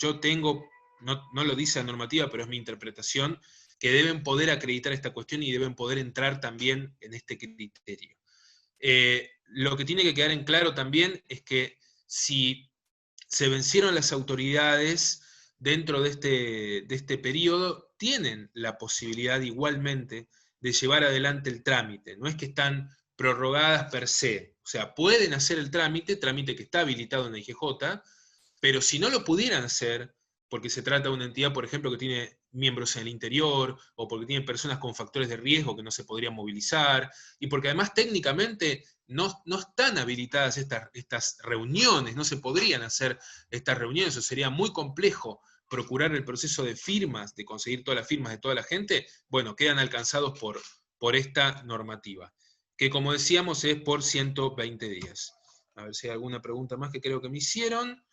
yo tengo, no lo dice la normativa, pero es mi interpretación, que deben poder acreditar esta cuestión y deben poder entrar también en este criterio. Lo que tiene que quedar en claro también es que si se vencieron las autoridades dentro de este periodo, tienen la posibilidad igualmente de llevar adelante el trámite. No es que están prorrogadas per se. O sea, pueden hacer el trámite que está habilitado en la IGJ, pero si no lo pudieran hacer, porque se trata de una entidad, por ejemplo, que tiene miembros en el interior, o porque tiene personas con factores de riesgo que no se podrían movilizar, y porque además técnicamente no están habilitadas estas reuniones, no se podrían hacer estas reuniones, o sería muy complejo procurar el proceso de firmas, de conseguir todas las firmas de toda la gente, bueno, quedan alcanzados por esta normativa, que como decíamos es por 120 días. A ver si hay alguna pregunta más que creo que me hicieron.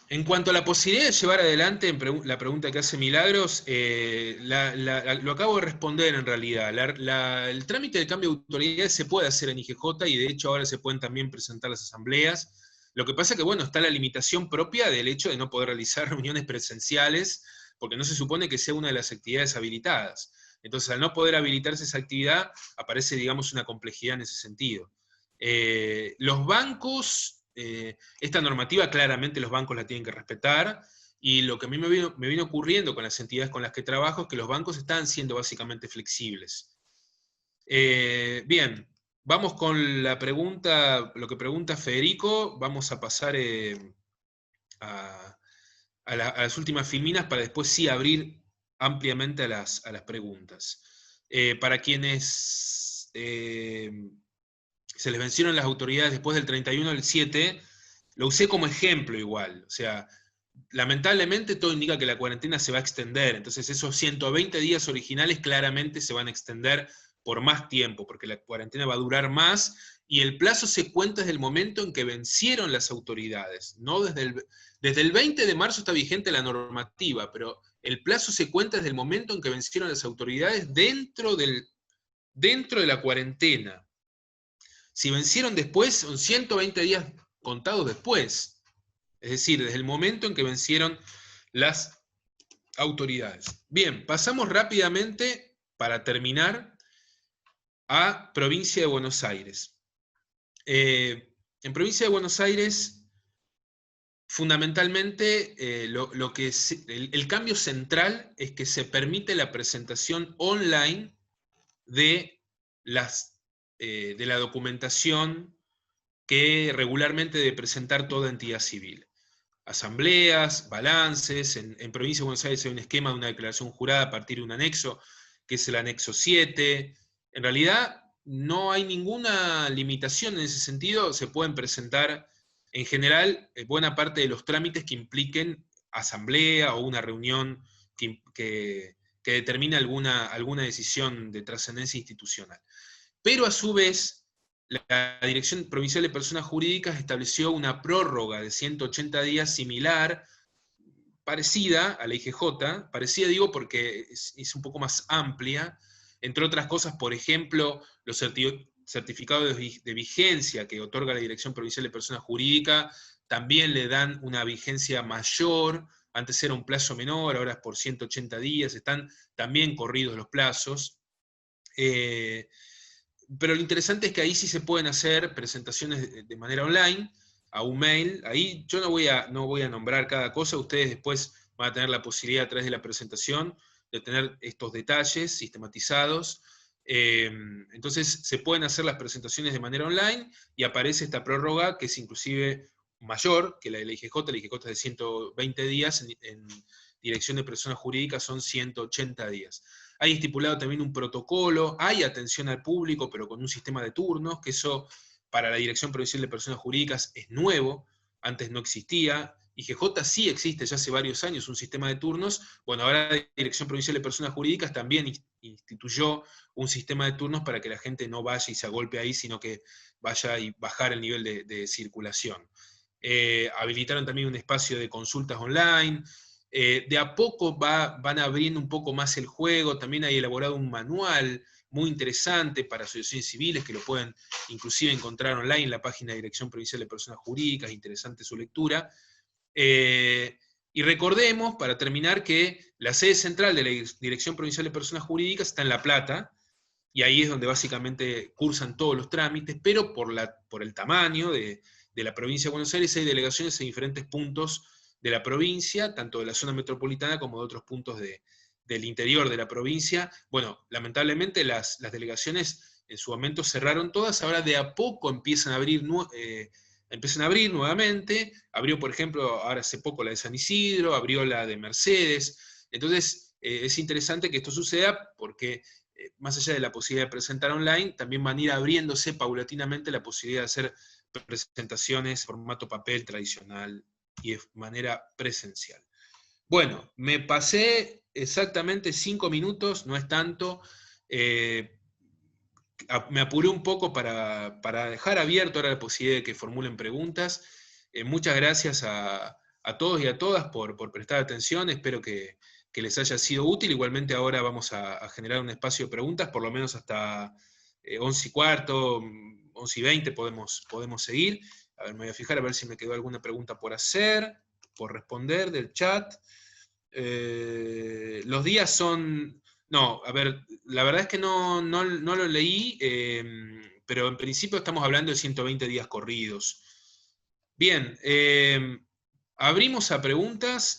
En cuanto a la posibilidad de llevar adelante, la pregunta que hace Milagros, lo acabo de responder en realidad. El trámite de cambio de autoridades se puede hacer en IGJ y de hecho ahora se pueden también presentar las asambleas. Lo que pasa es que, bueno, está la limitación propia del hecho de no poder realizar reuniones presenciales, porque no se supone que sea una de las actividades habilitadas. Entonces, al no poder habilitarse esa actividad, aparece, digamos, una complejidad en ese sentido. Los bancos, esta normativa claramente los bancos la tienen que respetar, y lo que a mí me vino ocurriendo con las entidades con las que trabajo es que los bancos están siendo básicamente flexibles. Bien, vamos con la pregunta, lo que pregunta Federico, vamos a pasar a las últimas filminas para después sí abrir ampliamente a las preguntas. Para quienes se les vencieron las autoridades después del 31/7, lo usé como ejemplo igual, o sea, lamentablemente todo indica que la cuarentena se va a extender, entonces esos 120 días originales claramente se van a extender por más tiempo, porque la cuarentena va a durar más, y el plazo se cuenta desde el momento en que vencieron las autoridades, no desde el 20 de marzo está vigente la normativa, pero el plazo se cuenta desde el momento en que vencieron las autoridades dentro de la cuarentena. Si vencieron después, son 120 días contados después. Es decir, desde el momento en que vencieron las autoridades. Bien, pasamos rápidamente, para terminar, a Provincia de Buenos Aires. En Provincia de Buenos Aires, fundamentalmente, el cambio central es que se permite la presentación online de la documentación que regularmente debe presentar toda entidad civil. Asambleas, balances, en Provincia de Buenos Aires hay un esquema de una declaración jurada a partir de un anexo, que es el anexo 7. En realidad no hay ninguna limitación en ese sentido, se pueden presentar en general buena parte de los trámites que impliquen asamblea o una reunión que determine alguna decisión de trascendencia institucional. Pero a su vez, la Dirección Provincial de Personas Jurídicas estableció una prórroga de 180 días similar, parecida a la IGJ, parecida digo porque es un poco más amplia, entre otras cosas, por ejemplo, los certificados de vigencia que otorga la Dirección Provincial de Personas Jurídicas también le dan una vigencia mayor, antes era un plazo menor, ahora es por 180 días, están también corridos los plazos. Pero lo interesante es que ahí sí se pueden hacer presentaciones de manera online, a un mail. Ahí yo no voy a nombrar cada cosa, ustedes después van a tener la posibilidad a través de la presentación de tener estos detalles sistematizados. Entonces se pueden hacer las presentaciones de manera online y aparece esta prórroga que es inclusive mayor que la de la IGJ es de 120 días, en Dirección de Personas Jurídicas son 180 días. Hay estipulado también un protocolo, hay atención al público, pero con un sistema de turnos, que eso para la Dirección Provincial de Personas Jurídicas es nuevo, antes no existía. IGJ sí existe ya hace varios años un sistema de turnos. Bueno, ahora la Dirección Provincial de Personas Jurídicas también instituyó un sistema de turnos para que la gente no vaya y se agolpe ahí, sino que vaya y bajar el nivel de circulación. Habilitaron también un espacio de consultas online. De a poco van abriendo un poco más el juego, también hay elaborado un manual muy interesante para asociaciones civiles, que lo pueden inclusive encontrar online en la página de Dirección Provincial de Personas Jurídicas, interesante su lectura. Y recordemos, para terminar, que la sede central de la Dirección Provincial de Personas Jurídicas está en La Plata, y ahí es donde básicamente cursan todos los trámites, pero por el tamaño de la provincia de Buenos Aires hay delegaciones en diferentes puntos de la provincia, tanto de la zona metropolitana como de otros puntos del interior de la provincia. Bueno, lamentablemente las delegaciones en su momento cerraron todas, ahora de a poco empiezan a abrir nuevamente. Abrió, por ejemplo, ahora hace poco la de San Isidro, abrió la de Mercedes. Entonces, es interesante que esto suceda porque más allá de la posibilidad de presentar online, también van a ir abriéndose paulatinamente la posibilidad de hacer presentaciones en formato papel tradicional y de manera presencial. Bueno, me pasé exactamente 5 minutos, no es tanto. Me apuré un poco para dejar abierto ahora la posibilidad de que formulen preguntas. Muchas gracias a todos y a todas por prestar atención, espero que les haya sido útil. Igualmente ahora vamos a generar un espacio de preguntas, por lo menos hasta 11:15, 11:20 podemos seguir. A ver, me voy a fijar a ver si me quedó alguna pregunta por hacer, por responder del chat. Los días son... No, a ver, la verdad es que no lo leí, pero en principio estamos hablando de 120 días corridos. Bien, abrimos a preguntas.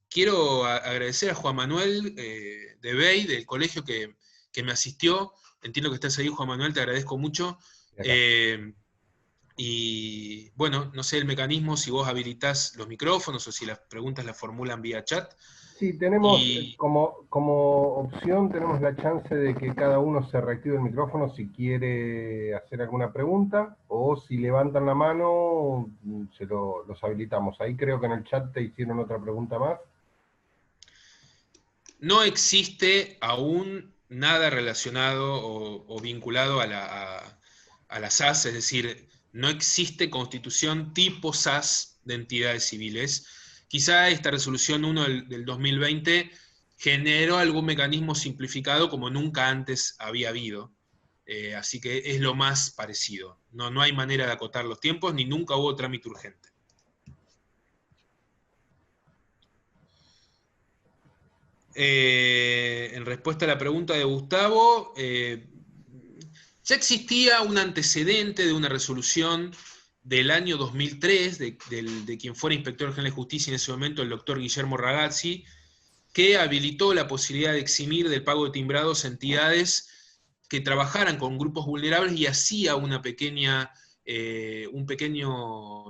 Quiero agradecer a Juan Manuel de Bey, del colegio que me asistió. Entiendo que estás ahí, Juan Manuel, te agradezco mucho. Y bueno, no sé el mecanismo, si vos habilitás los micrófonos o si las preguntas las formulan vía chat. Sí, tenemos como opción, tenemos la chance de que cada uno se reactive el micrófono si quiere hacer alguna pregunta, o si levantan la mano, los habilitamos. Ahí creo que en el chat te hicieron otra pregunta más. No existe aún nada relacionado o vinculado a la SAS, es decir, no existe constitución tipo SAS de entidades civiles. Quizá esta resolución 1 del 2020 generó algún mecanismo simplificado como nunca antes había habido. Así que es lo más parecido. No hay manera de acotar los tiempos, ni nunca hubo trámite urgente. En respuesta a la pregunta de Gustavo, ya existía un antecedente de una resolución del año 2003, de quien fuera inspector general de justicia en ese momento, el doctor Guillermo Ragazzi, que habilitó la posibilidad de eximir del pago de timbrados entidades que trabajaran con grupos vulnerables y hacía un pequeño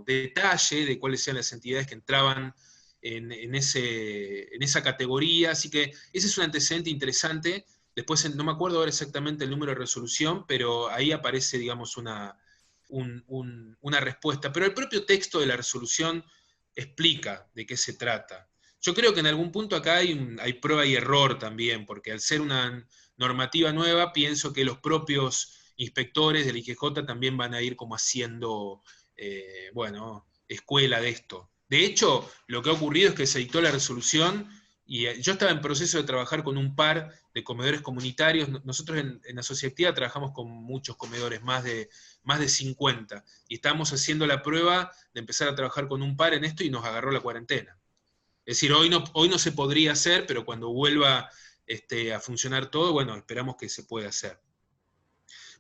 detalle de cuáles eran las entidades que entraban en esa categoría. Así que ese es un antecedente interesante. Después no me acuerdo ahora exactamente el número de resolución, pero ahí aparece, digamos, una respuesta. Pero el propio texto de la resolución explica de qué se trata. Yo creo que en algún punto acá hay prueba y error también, porque al ser una normativa nueva, pienso que los propios inspectores del IGJ también van a ir como haciendo, escuela de esto. De hecho, lo que ha ocurrido es que se dictó la resolución y yo estaba en proceso de trabajar con un par de comedores comunitarios. Nosotros en la sociedad activa trabajamos con muchos comedores, más de 50, y estamos haciendo la prueba de empezar a trabajar con un par en esto y nos agarró la cuarentena. Es decir, hoy no se podría hacer, pero cuando vuelva a funcionar todo, bueno, esperamos que se pueda hacer.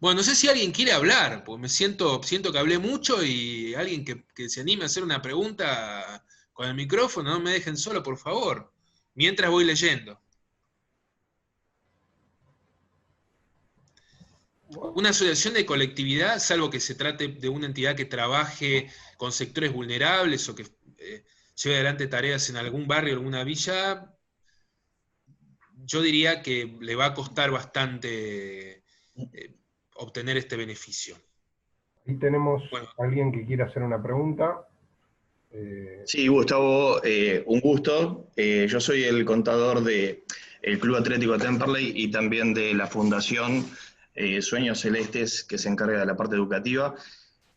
Bueno, no sé si alguien quiere hablar, porque siento que hablé mucho y alguien que se anime a hacer una pregunta con el micrófono, no me dejen solo, por favor, mientras voy leyendo. Una asociación de colectividad, salvo que se trate de una entidad que trabaje con sectores vulnerables o que lleve adelante tareas en algún barrio, alguna villa, yo diría que le va a costar bastante obtener este beneficio. Ahí tenemos a alguien que quiere hacer una pregunta. Sí, Gustavo, un gusto. Yo soy el contador del Club Atlético Temperley y también de la Fundación Sueños Celestes, que se encarga de la parte educativa.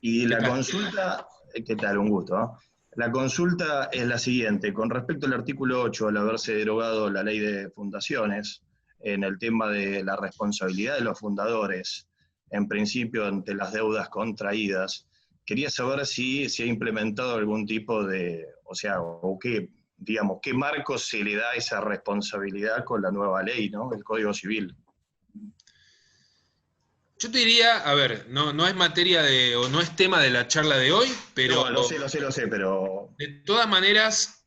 Y la consulta, ¿qué tal? Un gusto, ¿no? La consulta es la siguiente. Con respecto al artículo 8, al haberse derogado la ley de fundaciones, en el tema de la responsabilidad de los fundadores, en principio ante las deudas contraídas, quería saber si se ha implementado algún tipo de, o qué, digamos, qué marco se le da a esa responsabilidad con la nueva ley, ¿no? El Código Civil. Yo te diría, a ver, no es materia o no es tema de la charla de hoy, pero... No, lo sé, pero... De todas maneras,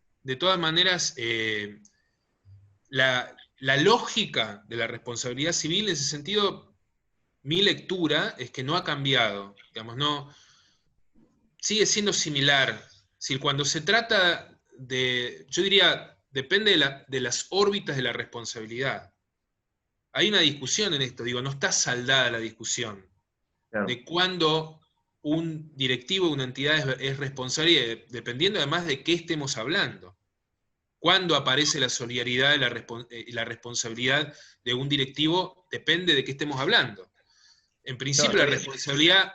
la lógica de la responsabilidad civil, en ese sentido, mi lectura es que no ha cambiado, digamos, sigue siendo similar. Si cuando se trata yo diría, depende de las órbitas de la responsabilidad. Hay una discusión en esto, no está saldada la discusión, claro, de cuándo un directivo, una entidad es responsable, dependiendo además de qué estemos hablando. Cuándo aparece la solidaridad y la responsabilidad de un directivo depende de qué estemos hablando. En principio,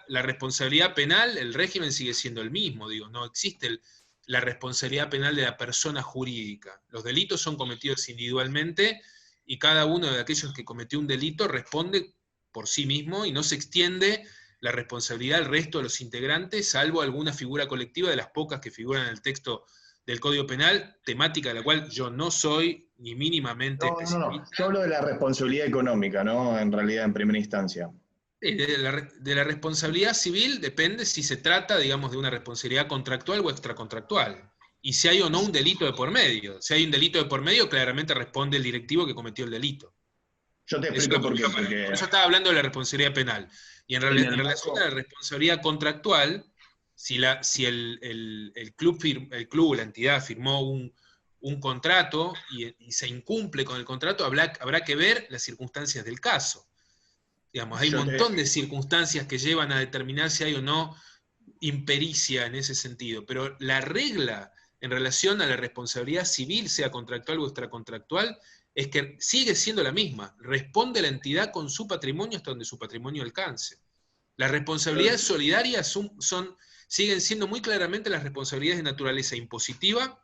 la responsabilidad penal, el régimen sigue siendo el mismo, no existe la responsabilidad penal de la persona jurídica. Los delitos son cometidos individualmente y cada uno de aquellos que cometió un delito responde por sí mismo y no se extiende la responsabilidad al resto de los integrantes, salvo alguna figura colectiva de las pocas que figuran en el texto del Código Penal, temática de la cual yo no soy ni mínimamente especialista. No. Yo hablo de la responsabilidad económica, ¿no? En realidad, en primera instancia. De la responsabilidad civil depende si se trata, digamos, de una responsabilidad contractual o extracontractual. y si hay o no un delito de por medio. Si hay un delito de por medio, claramente responde el directivo que cometió el delito. Yo te explico por qué. Por eso estaba hablando de la responsabilidad penal. Y en relación a la responsabilidad contractual, si el club, la entidad, firmó un contrato y se incumple con el contrato, habrá que ver las circunstancias del caso. Digamos, hay un montón de circunstancias que llevan a determinar si hay o no impericia en ese sentido, pero la regla en relación a la responsabilidad civil, sea contractual o extracontractual, es que sigue siendo la misma. Responde la entidad con su patrimonio hasta donde su patrimonio alcance. Las responsabilidades solidarias siguen siendo muy claramente las responsabilidades de naturaleza impositiva,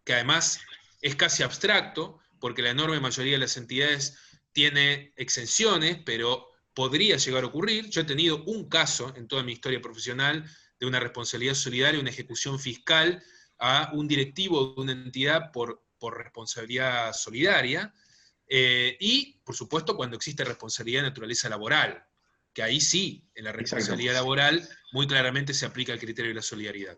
que además es casi abstracto, porque la enorme mayoría de las entidades tiene exenciones, pero podría llegar a ocurrir. Yo he tenido un caso en toda mi historia profesional de una responsabilidad solidaria, una ejecución fiscal a un directivo de una entidad por responsabilidad solidaria, y, por supuesto, cuando existe responsabilidad de naturaleza laboral, que ahí sí, en la responsabilidad laboral, muy claramente se aplica el criterio de la solidaridad.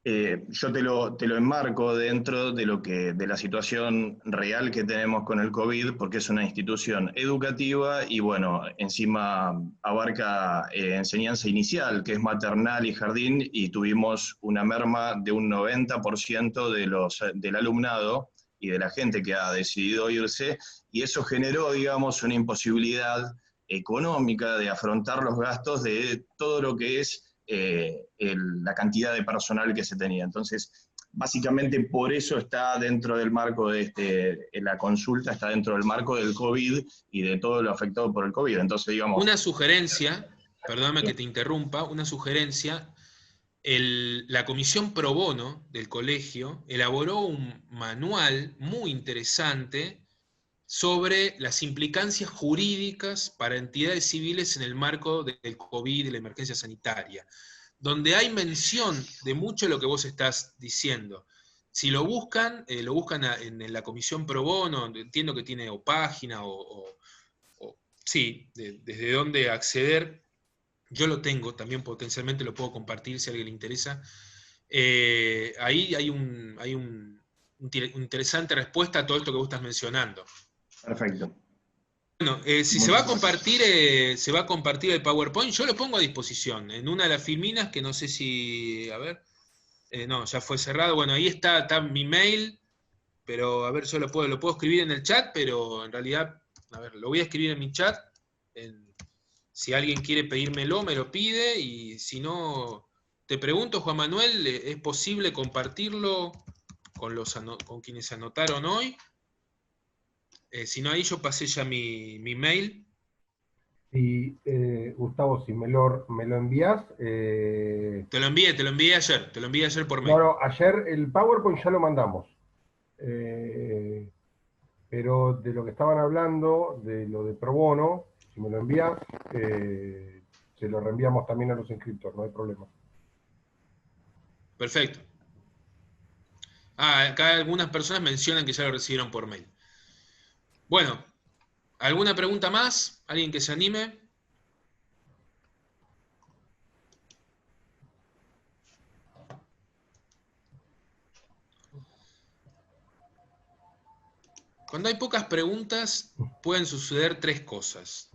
Yo te lo enmarco dentro de la situación real que tenemos con el COVID, porque es una institución educativa y, bueno, encima abarca enseñanza inicial, que es maternal y jardín, y tuvimos una merma de un 90% del alumnado y de la gente que ha decidido irse, y eso generó, digamos, una imposibilidad económica de afrontar los gastos de todo lo que es la cantidad de personal que se tenía. Entonces, básicamente por eso está dentro del marco de la consulta, está dentro del marco del COVID y de todo lo afectado por el COVID. Entonces, digamos... Una sugerencia, perdóname que te interrumpa, una sugerencia, la comisión pro bono del colegio elaboró un manual muy interesante sobre las implicancias jurídicas para entidades civiles en el marco del COVID y la emergencia sanitaria, donde hay mención de mucho de lo que vos estás diciendo. Si lo buscan en la comisión pro bono, entiendo que tiene o página sí, desde dónde acceder. Yo lo tengo, también potencialmente lo puedo compartir si a alguien le interesa. Ahí hay un interesante respuesta a todo esto que vos estás mencionando. Perfecto. Bueno, si se va a compartir el PowerPoint, yo lo pongo a disposición en una de las filminas que no sé si, a ver, no, ya fue cerrado. Bueno, ahí está mi mail, pero a ver, yo lo puedo escribir en el chat, pero en realidad, a ver, lo voy a escribir en mi chat. Si alguien quiere pedírmelo, me lo pide, y si no, te pregunto, Juan Manuel, ¿es posible compartirlo con quienes se anotaron hoy? Si no, ahí yo pasé ya mi mail. Y Gustavo, si me lo envías... Te lo envié ayer por mail. No, ayer el PowerPoint ya lo mandamos. Pero de lo que estaban hablando, de lo de pro bono, si me lo envías, se lo reenviamos también a los inscriptores, no hay problema. Perfecto. Acá algunas personas mencionan que ya lo recibieron por mail. Bueno, ¿alguna pregunta más? ¿Alguien que se anime? Cuando hay pocas preguntas, pueden suceder tres cosas.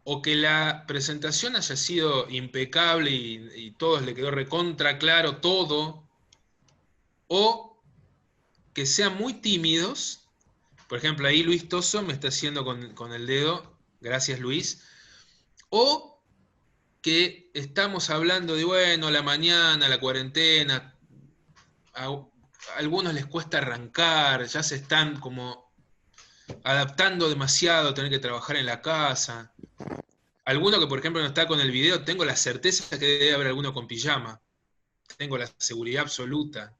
O que la presentación haya sido impecable y todos le quedó recontra claro todo, o que sean muy tímidos. Por ejemplo, ahí Luis Toso me está haciendo con el dedo, gracias Luis, o que estamos hablando de, bueno, la mañana, la cuarentena, a algunos les cuesta arrancar, ya se están como adaptando demasiado a tener que trabajar en la casa. Alguno que, por ejemplo, no está con el video, tengo la certeza que debe haber alguno con pijama. Tengo la seguridad absoluta.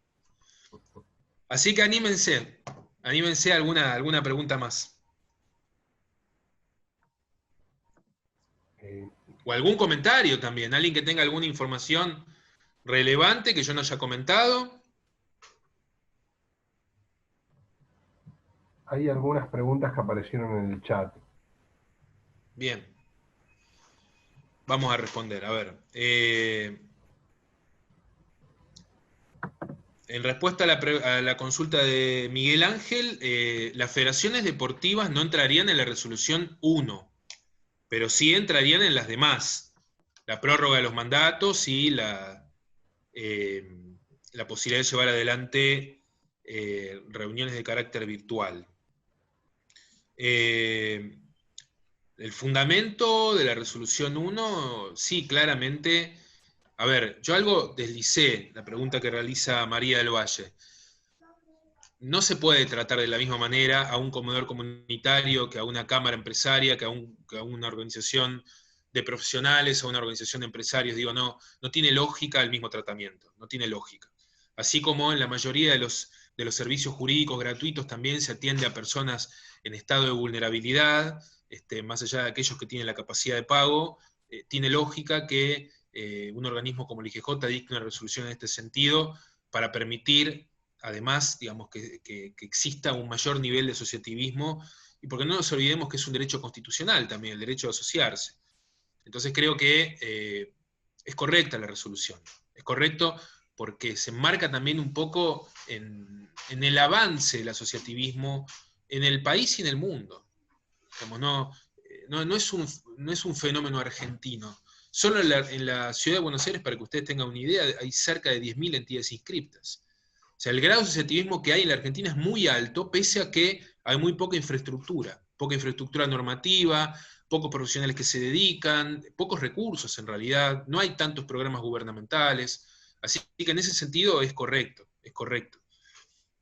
Así que anímense a alguna pregunta más. O algún comentario también, alguien que tenga alguna información relevante que yo no haya comentado. Hay algunas preguntas que aparecieron en el chat. Bien. Vamos a responder, a ver. en respuesta a la consulta de Miguel Ángel, las federaciones deportivas no entrarían en la resolución 1, pero sí entrarían en las demás. La prórroga de los mandatos y la posibilidad de llevar adelante reuniones de carácter virtual. El fundamento de la resolución 1, sí, claramente. A ver, yo algo deslicé, la pregunta que realiza María del Valle. No se puede tratar de la misma manera a un comedor comunitario que a una cámara empresaria, que a una organización de profesionales, a una organización de empresarios. Digo, no tiene lógica el mismo tratamiento, no tiene lógica. Así como en la mayoría de los servicios jurídicos gratuitos también se atiende a personas en estado de vulnerabilidad, más allá de aquellos que tienen la capacidad de pago, tiene lógica que un organismo como el IGJ dicte una resolución en este sentido para permitir, además, digamos, que exista un mayor nivel de asociativismo, y porque no nos olvidemos que es un derecho constitucional también, el derecho a asociarse. Entonces creo que es correcta la resolución, es correcto porque se enmarca también un poco en el avance del asociativismo en el país y en el mundo. Digamos, no es un fenómeno argentino. Solo en la ciudad de Buenos Aires, para que ustedes tengan una idea, hay cerca de 10.000 entidades inscriptas. O sea, el grado de asociativismo que hay en la Argentina es muy alto, pese a que hay muy poca infraestructura normativa, pocos profesionales que se dedican, pocos recursos en realidad, no hay tantos programas gubernamentales, así que en ese sentido es correcto, es correcto.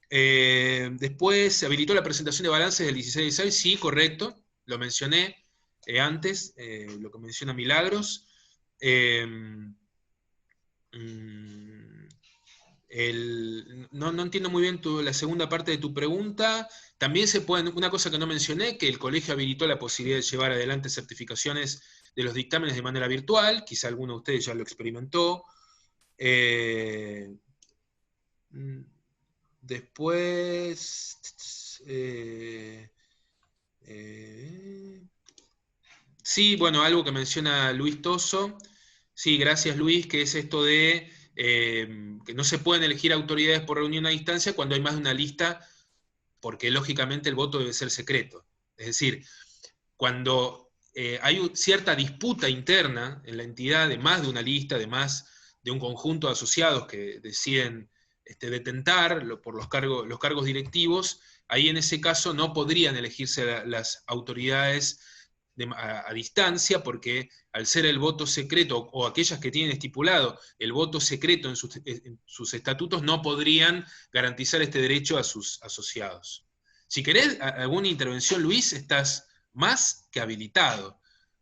Después se habilitó la presentación de balances del 16/6, sí, correcto, lo mencioné antes, lo que menciona Milagros. No entiendo muy bien la segunda parte de tu pregunta. También se pueden, una cosa que no mencioné, que el colegio habilitó la posibilidad de llevar adelante certificaciones de los dictámenes de manera virtual, quizá alguno de ustedes ya lo experimentó. Después, sí, bueno, algo que menciona Luis Toso, sí, gracias Luis, que es esto de que no se pueden elegir autoridades por reunión a distancia cuando hay más de una lista, porque lógicamente el voto debe ser secreto. Es decir, cuando hay cierta disputa interna en la entidad de más de una lista, de más de un conjunto de asociados que deciden detentar por los cargos directivos, ahí en ese caso no podrían elegirse las autoridades a distancia, porque al ser el voto secreto, o aquellas que tienen estipulado el voto secreto en sus estatutos, no podrían garantizar este derecho a sus asociados. Si querés alguna intervención, Luis, estás más que habilitado.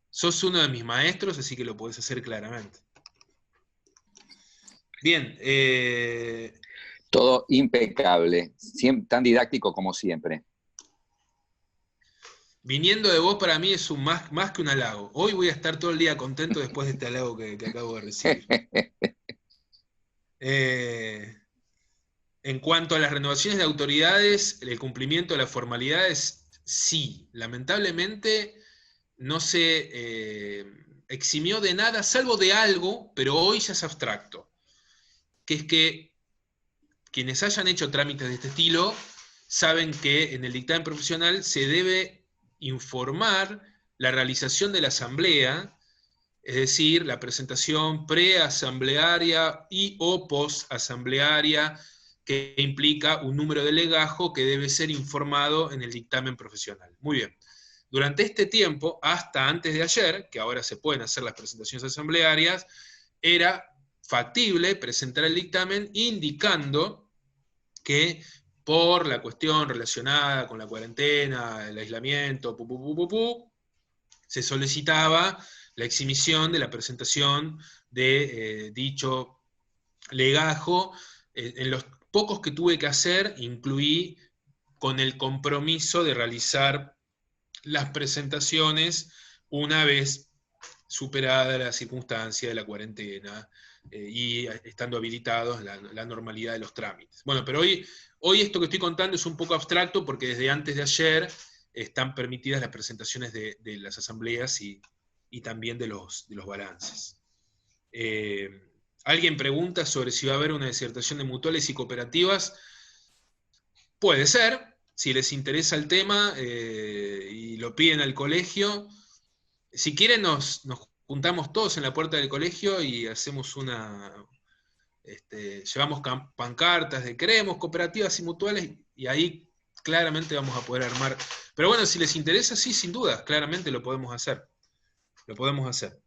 Sos uno de mis maestros, así que lo podés hacer claramente. Bien. Todo impecable, tan didáctico como siempre. Viniendo de vos, para mí es más que un halago. Hoy voy a estar todo el día contento después de este halago que acabo de recibir. En cuanto a las renovaciones de autoridades, el cumplimiento de las formalidades, sí. Lamentablemente no se eximió de nada, salvo de algo, pero hoy ya es abstracto. Que es que quienes hayan hecho trámites de este estilo saben que en el dictamen profesional se debe informar la realización de la asamblea, es decir, la presentación preasamblearia y o posasamblearia, que implica un número de legajo que debe ser informado en el dictamen profesional. Muy bien. Durante este tiempo, hasta antes de ayer, que ahora se pueden hacer las presentaciones asamblearias, era factible presentar el dictamen indicando que por la cuestión relacionada con la cuarentena, el aislamiento, se solicitaba la exhibición de la presentación de dicho legajo. En los pocos que tuve que hacer, incluí con el compromiso de realizar las presentaciones una vez superada la circunstancia de la cuarentena y estando habilitados la normalidad de los trámites. Bueno, pero hoy esto que estoy contando es un poco abstracto porque desde antes de ayer están permitidas las presentaciones de las asambleas y también de los balances. ¿Alguien pregunta sobre si va a haber una disertación de mutuales y cooperativas? Puede ser, si les interesa el tema y lo piden al colegio. Si quieren nos juntamos todos en la puerta del colegio y hacemos llevamos pancartas de queremos cooperativas y mutuales, y ahí claramente vamos a poder armar. Pero bueno, si les interesa, sí, sin duda, claramente lo podemos hacer. Lo podemos hacer.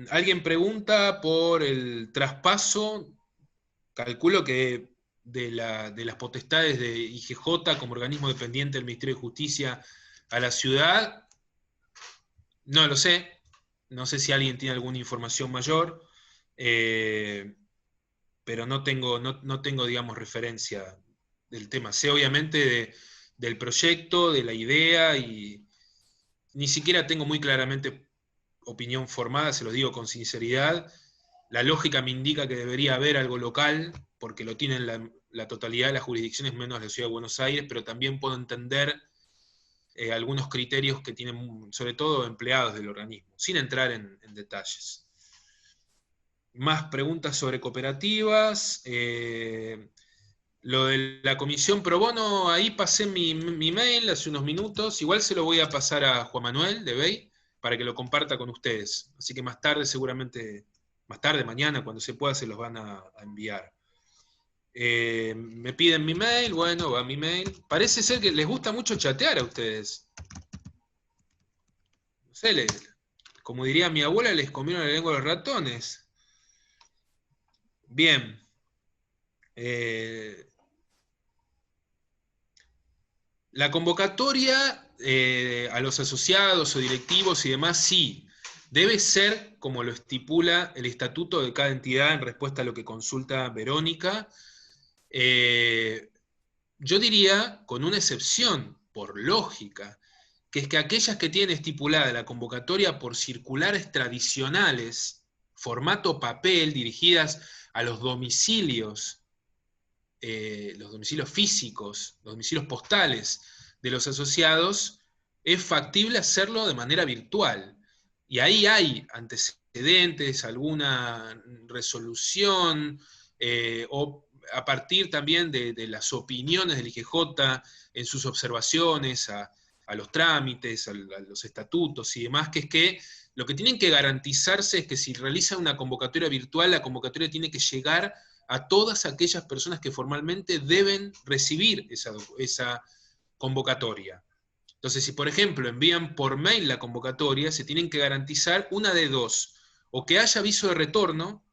Alguien pregunta por el traspaso, calculo que de las potestades de IGJ como organismo dependiente del Ministerio de Justicia a la ciudad. No lo sé, no sé si alguien tiene alguna información mayor, pero no tengo, digamos, referencia del tema. Sé obviamente del proyecto, de la idea, y ni siquiera tengo muy claramente opinión formada, se lo digo con sinceridad. La lógica me indica que debería haber algo local, porque lo tienen la totalidad de las jurisdicciones menos la Ciudad de Buenos Aires, pero también puedo entender algunos criterios que tienen, sobre todo, empleados del organismo, sin entrar en detalles. Más preguntas sobre cooperativas. Lo de la comisión pro bono, ahí pasé mi mail hace unos minutos. Igual se lo voy a pasar a Juan Manuel de BEI para que lo comparta con ustedes. Así que más tarde, seguramente, más tarde, mañana, cuando se pueda, se los van a enviar. Me piden mi mail, bueno, va mi mail. Parece ser que les gusta mucho chatear a ustedes. No sé, como diría mi abuela, les comieron la lengua a los ratones. Bien. La convocatoria a los asociados o directivos y demás, sí, debe ser como lo estipula el estatuto de cada entidad en respuesta a lo que consulta Verónica. Yo diría, con una excepción, por lógica, que es que aquellas que tienen estipulada la convocatoria por circulares tradicionales, formato papel, dirigidas a los domicilios físicos, los domicilios postales de los asociados, es factible hacerlo de manera virtual. Y ahí hay antecedentes, alguna resolución, o a partir también de las opiniones del IGJ en sus observaciones a los trámites, a los estatutos y demás, que es que lo que tienen que garantizarse es que si realizan una convocatoria virtual, la convocatoria tiene que llegar a todas aquellas personas que formalmente deben recibir esa convocatoria. Entonces, si por ejemplo envían por mail la convocatoria, se tienen que garantizar una de dos: o que haya aviso de retorno,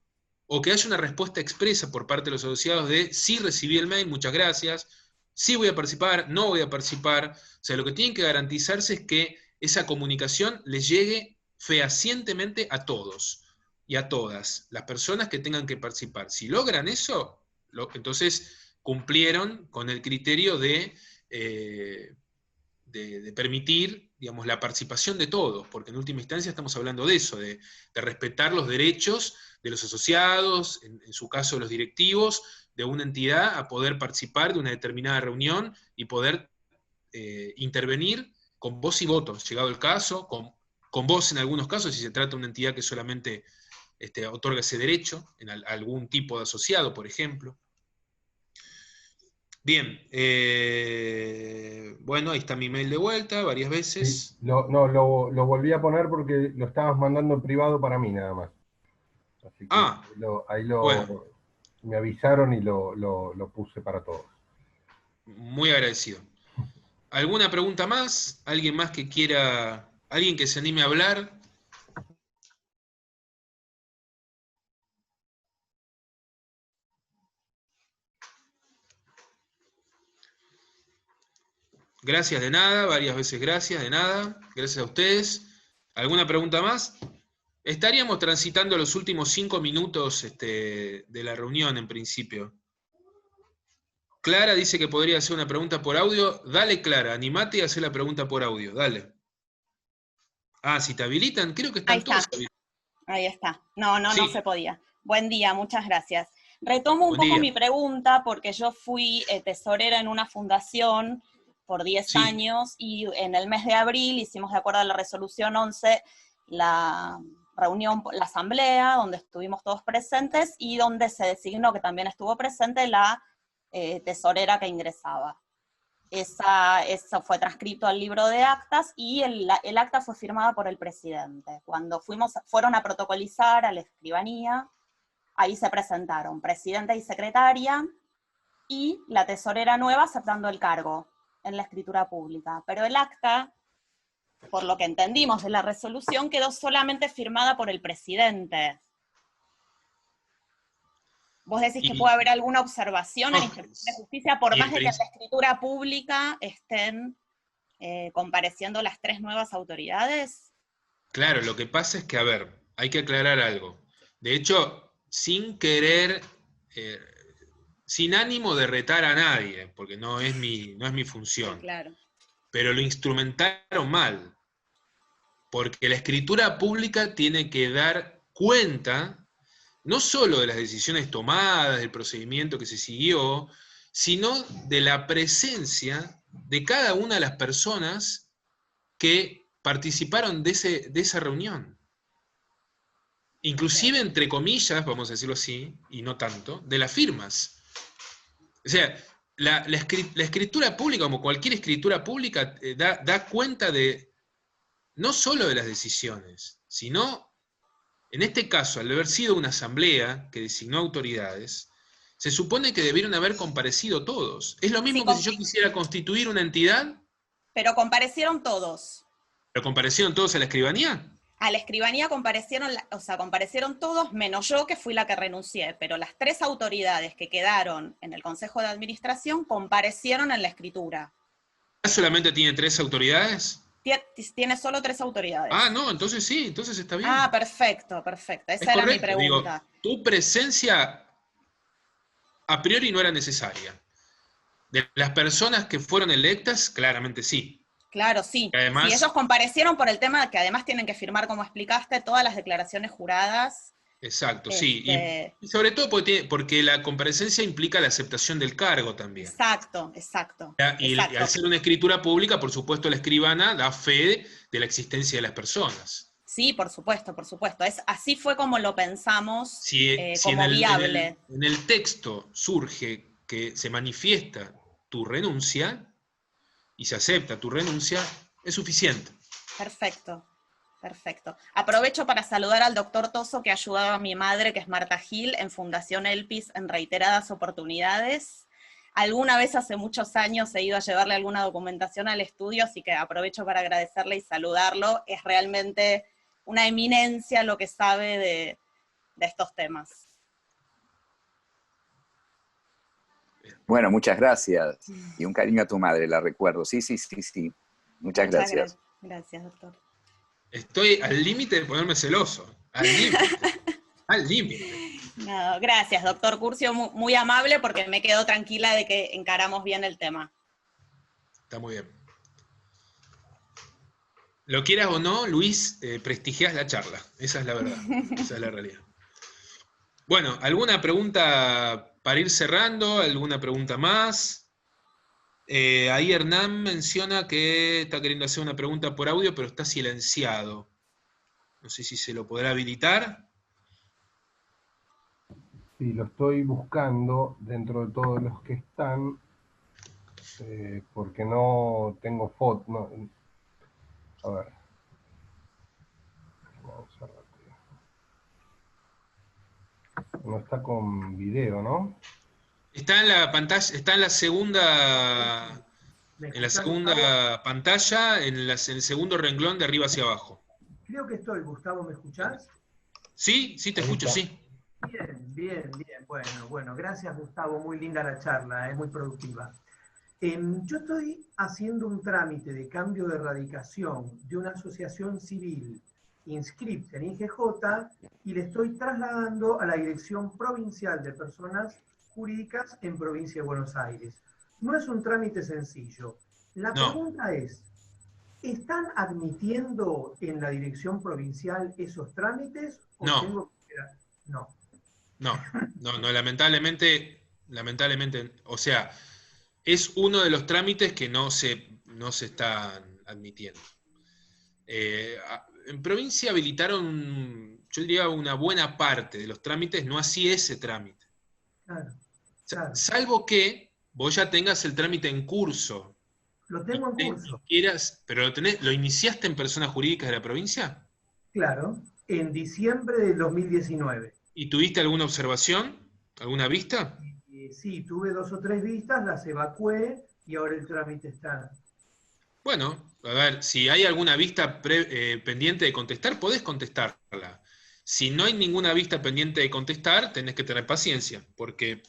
o que haya una respuesta expresa por parte de los asociados de sí recibí el mail, muchas gracias, sí voy a participar, no voy a participar. O sea, lo que tienen que garantizarse es que esa comunicación les llegue fehacientemente a todos y a todas las personas que tengan que participar. Si logran eso, entonces cumplieron con el criterio de permitir, digamos, la participación de todos, porque en última instancia estamos hablando de eso, de respetar los derechos de los asociados, en su caso los directivos, de una entidad a poder participar de una determinada reunión y poder intervenir con voz y voto, llegado el caso, con voz en algunos casos, si se trata de una entidad que solamente otorga ese derecho, en algún tipo de asociado, por ejemplo. Bien, bueno, ahí está mi mail de vuelta, varias veces. Sí, lo volví a poner porque lo estabas mandando en privado para mí nada más. Así que bueno, me avisaron y lo puse para todos. Muy agradecido. ¿Alguna pregunta más? ¿Alguien más que quiera, alguien que se anime a hablar? Gracias de nada, varias veces gracias de nada, gracias a ustedes. ¿Alguna pregunta más? Estaríamos transitando los últimos 5 minutos de la reunión en principio. Clara dice que podría hacer una pregunta por audio. Dale, Clara, animate y hacer la pregunta por audio, dale. Ah, si te habilitan, creo que están todos habilitados. Ahí está. No Sí. se podía. Buen día, muchas gracias. Retomo un poco mi pregunta porque yo fui tesorera en una fundación por 10 años y en el mes de abril hicimos, de acuerdo a la resolución 11, la reunión, la asamblea, donde estuvimos todos presentes, y donde se designó que también estuvo presente la tesorera que ingresaba. Eso fue transcrito al libro de actas, y el acta fue firmada por el presidente. Cuando fueron a protocolizar a la escribanía, ahí se presentaron presidente y secretaria, y la tesorera nueva aceptando el cargo en la escritura pública. Pero el acta, por lo que entendimos de la resolución, quedó solamente firmada por el presidente. ¿Vos decís que puede haber alguna observación en Inspección de Justicia, por más de que en la escritura pública estén compareciendo las 3 nuevas autoridades? Claro, lo que pasa es que, a ver, hay que aclarar algo. De hecho, sin querer, sin ánimo de retar a nadie, porque no es mi función. Sí, claro. Pero lo instrumentaron mal. Porque la escritura pública tiene que dar cuenta no solo de las decisiones tomadas, del procedimiento que se siguió, sino de la presencia de cada una de las personas que participaron de esa reunión. Inclusive, entre comillas, vamos a decirlo así, y no tanto, de las firmas. O sea, la escritura pública, como cualquier escritura pública, da cuenta de no solo de las decisiones, sino, en este caso, al haber sido una asamblea que designó autoridades, se supone que debieron haber comparecido todos. Es lo mismo que si yo quisiera constituir una entidad. Pero comparecieron todos. ¿Pero comparecieron todos a la escribanía? A la escribanía comparecieron todos, menos yo, que fui la que renuncié, pero las 3 autoridades que quedaron en el Consejo de Administración comparecieron en la escritura. ¿Solamente tiene 3 autoridades? Tiene solo 3 autoridades. Ah, no, entonces sí, entonces está bien. Ah, perfecto. Esa era mi pregunta. Digo, tu presencia a priori no era necesaria. De las personas que fueron electas, claramente sí. Claro, sí. Además, sí, ellos comparecieron por el tema de que además tienen que firmar, como explicaste, todas las declaraciones juradas. Exacto, sí. Y sobre todo porque la comparecencia implica la aceptación del cargo también. Exacto. Y al ser una escritura pública, por supuesto, la escribana da fe de la existencia de las personas. Sí, por supuesto. Así fue como lo pensamos, si como viable. En el texto surge que se manifiesta tu renuncia, y se acepta tu renuncia, es suficiente. Perfecto. Aprovecho para saludar al doctor Toso, que ayudaba a mi madre, que es Marta Gil, en Fundación Elpis, en reiteradas oportunidades. Alguna vez hace muchos años he ido a llevarle alguna documentación al estudio, así que aprovecho para agradecerle y saludarlo. Es realmente una eminencia lo que sabe de estos temas. Bueno, muchas gracias. Y un cariño a tu madre, la recuerdo. Sí. Muchas gracias. Gracias, doctor. Estoy al límite de ponerme celoso. Al límite. No, gracias, doctor Curcio. Muy amable, porque me quedo tranquila de que encaramos bien el tema. Está muy bien. Lo quieras o no, Luis, prestigias la charla. Esa es la verdad. Esa es la realidad. Bueno, ¿alguna pregunta para ir cerrando? ¿Alguna pregunta más? Ahí Hernán menciona que está queriendo hacer una pregunta por audio, pero está silenciado. No sé si se lo podrá habilitar. Sí, lo estoy buscando dentro de todos los que están, porque no tengo foto. No, a ver. Vamos a ver. No está con video, ¿no? Está en la pantalla, está en la segunda pantalla, en el segundo renglón de arriba hacia abajo. Creo que estoy, Gustavo, ¿me escuchás? Sí, te escucho, sí. Bien. Bueno, gracias, Gustavo, muy linda la charla, es muy productiva. Yo estoy haciendo un trámite de cambio de radicación de una asociación civil inscripta en IGJ y le estoy trasladando a la Dirección Provincial de Personas Jurídicas en Provincia de Buenos Aires. No es un trámite sencillo. La pregunta es, ¿están admitiendo en la Dirección Provincial esos trámites? ¿O no. Tengo que esperar? No, lamentablemente, o sea, es uno de los trámites que no se están admitiendo. en provincia habilitaron, yo diría, una buena parte de los trámites, no así ese trámite. Claro, claro. Salvo que vos ya tengas el trámite en curso. Lo tengo en curso. Pero ¿lo iniciaste en personas jurídicas de la provincia? Claro, en diciembre del 2019. ¿Y tuviste alguna observación? ¿Alguna vista? Sí, tuve 2 o 3 vistas, las evacué y ahora el trámite está. Bueno, a ver, si hay alguna vista pendiente de contestar, podés contestarla. Si no hay ninguna vista pendiente de contestar, tenés que tener paciencia, porque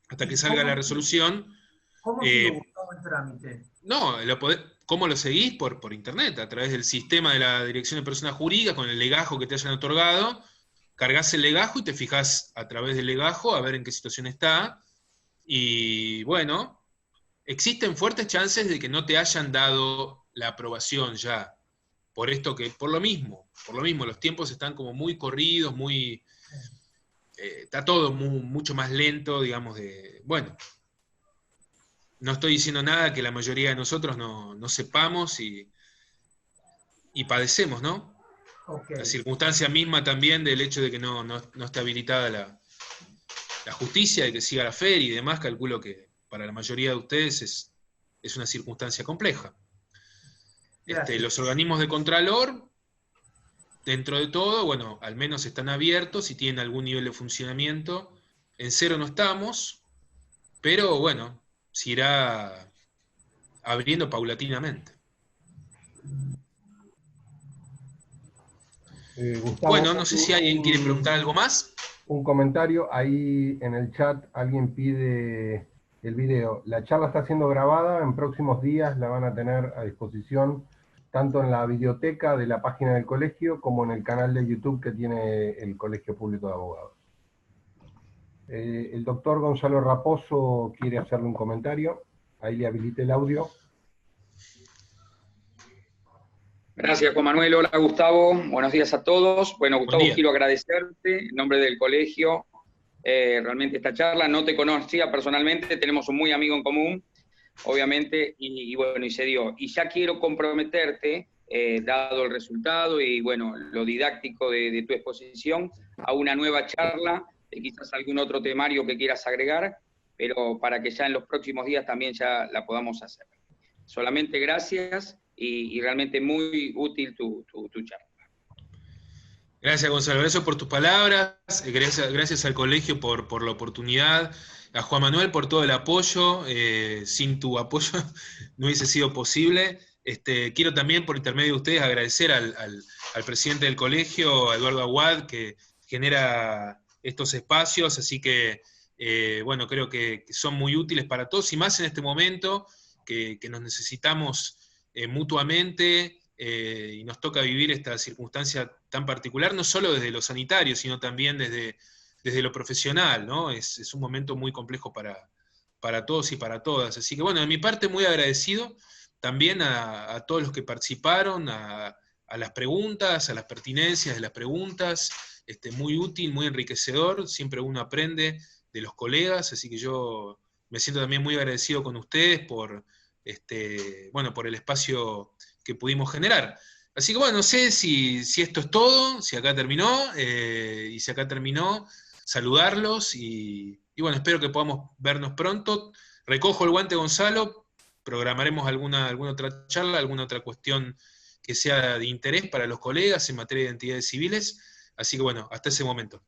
hasta que salga la resolución... ¿Cómo sigo buscando el trámite? No, ¿cómo lo seguís? Por internet, a través del sistema de la Dirección de Personas Jurídicas, con el legajo que te hayan otorgado, cargas el legajo y te fijás a través del legajo a ver en qué situación está. Y bueno, existen fuertes chances de que no te hayan dado la aprobación ya. Por lo mismo, los tiempos están como muy corridos, está todo mucho más lento, digamos, bueno. No estoy diciendo nada que la mayoría de nosotros no sepamos y padecemos, ¿no? Okay. La circunstancia misma también del hecho de que no esté habilitada la justicia, de que siga la feria y demás, calculo que para la mayoría de ustedes es una circunstancia compleja. Los organismos de Contralor, dentro de todo, bueno, al menos están abiertos y tienen algún nivel de funcionamiento. En cero no estamos, pero bueno, se irá abriendo paulatinamente. Gustavo, bueno, no sé si alguien quiere preguntar algo más. Un comentario, ahí en el chat alguien pide el video. La charla está siendo grabada, en próximos días la van a tener a disposición, tanto en la biblioteca de la página del colegio, como en el canal de YouTube que tiene el Colegio Público de Abogados. El doctor Gonzalo Raposo quiere hacerle un comentario. Ahí le habilité el audio. Gracias, Juan Manuel. Hola, Gustavo. Buenos días a todos. Bueno, Gustavo, quiero agradecerte en nombre del colegio. Realmente esta charla, no te conocía personalmente, tenemos un muy amigo en común, obviamente, y bueno, y se dio. Y ya quiero comprometerte, dado el resultado y bueno, lo didáctico de tu exposición, a una nueva charla, quizás algún otro temario que quieras agregar, pero para que ya en los próximos días también ya la podamos hacer. Solamente gracias y realmente muy útil tu charla. Gracias, Gonzalo. Gracias por tus palabras, gracias al colegio por la oportunidad, a Juan Manuel por todo el apoyo. Sin tu apoyo no hubiese sido posible. Quiero también, por intermedio de ustedes, agradecer al presidente del colegio, a Eduardo Aguad, que genera estos espacios, así que, bueno, creo que son muy útiles para todos, y más en este momento que nos necesitamos mutuamente, y nos toca vivir esta circunstancia tan particular, no solo desde lo sanitario, sino también desde lo profesional, ¿no? Es un momento muy complejo para todos y para todas. Así que, bueno, de mi parte, muy agradecido también a todos los que participaron, a las preguntas, a las pertinencias de las preguntas. Muy útil, muy enriquecedor, siempre uno aprende de los colegas, así que yo me siento también muy agradecido con ustedes por el espacio que pudimos generar. Así que bueno, no sé si esto es todo, si acá terminó, y si acá terminó, saludarlos, y bueno, espero que podamos vernos pronto. Recojo el guante, Gonzalo, programaremos alguna otra charla, alguna otra cuestión que sea de interés para los colegas en materia de identidades civiles. Así que bueno, hasta ese momento.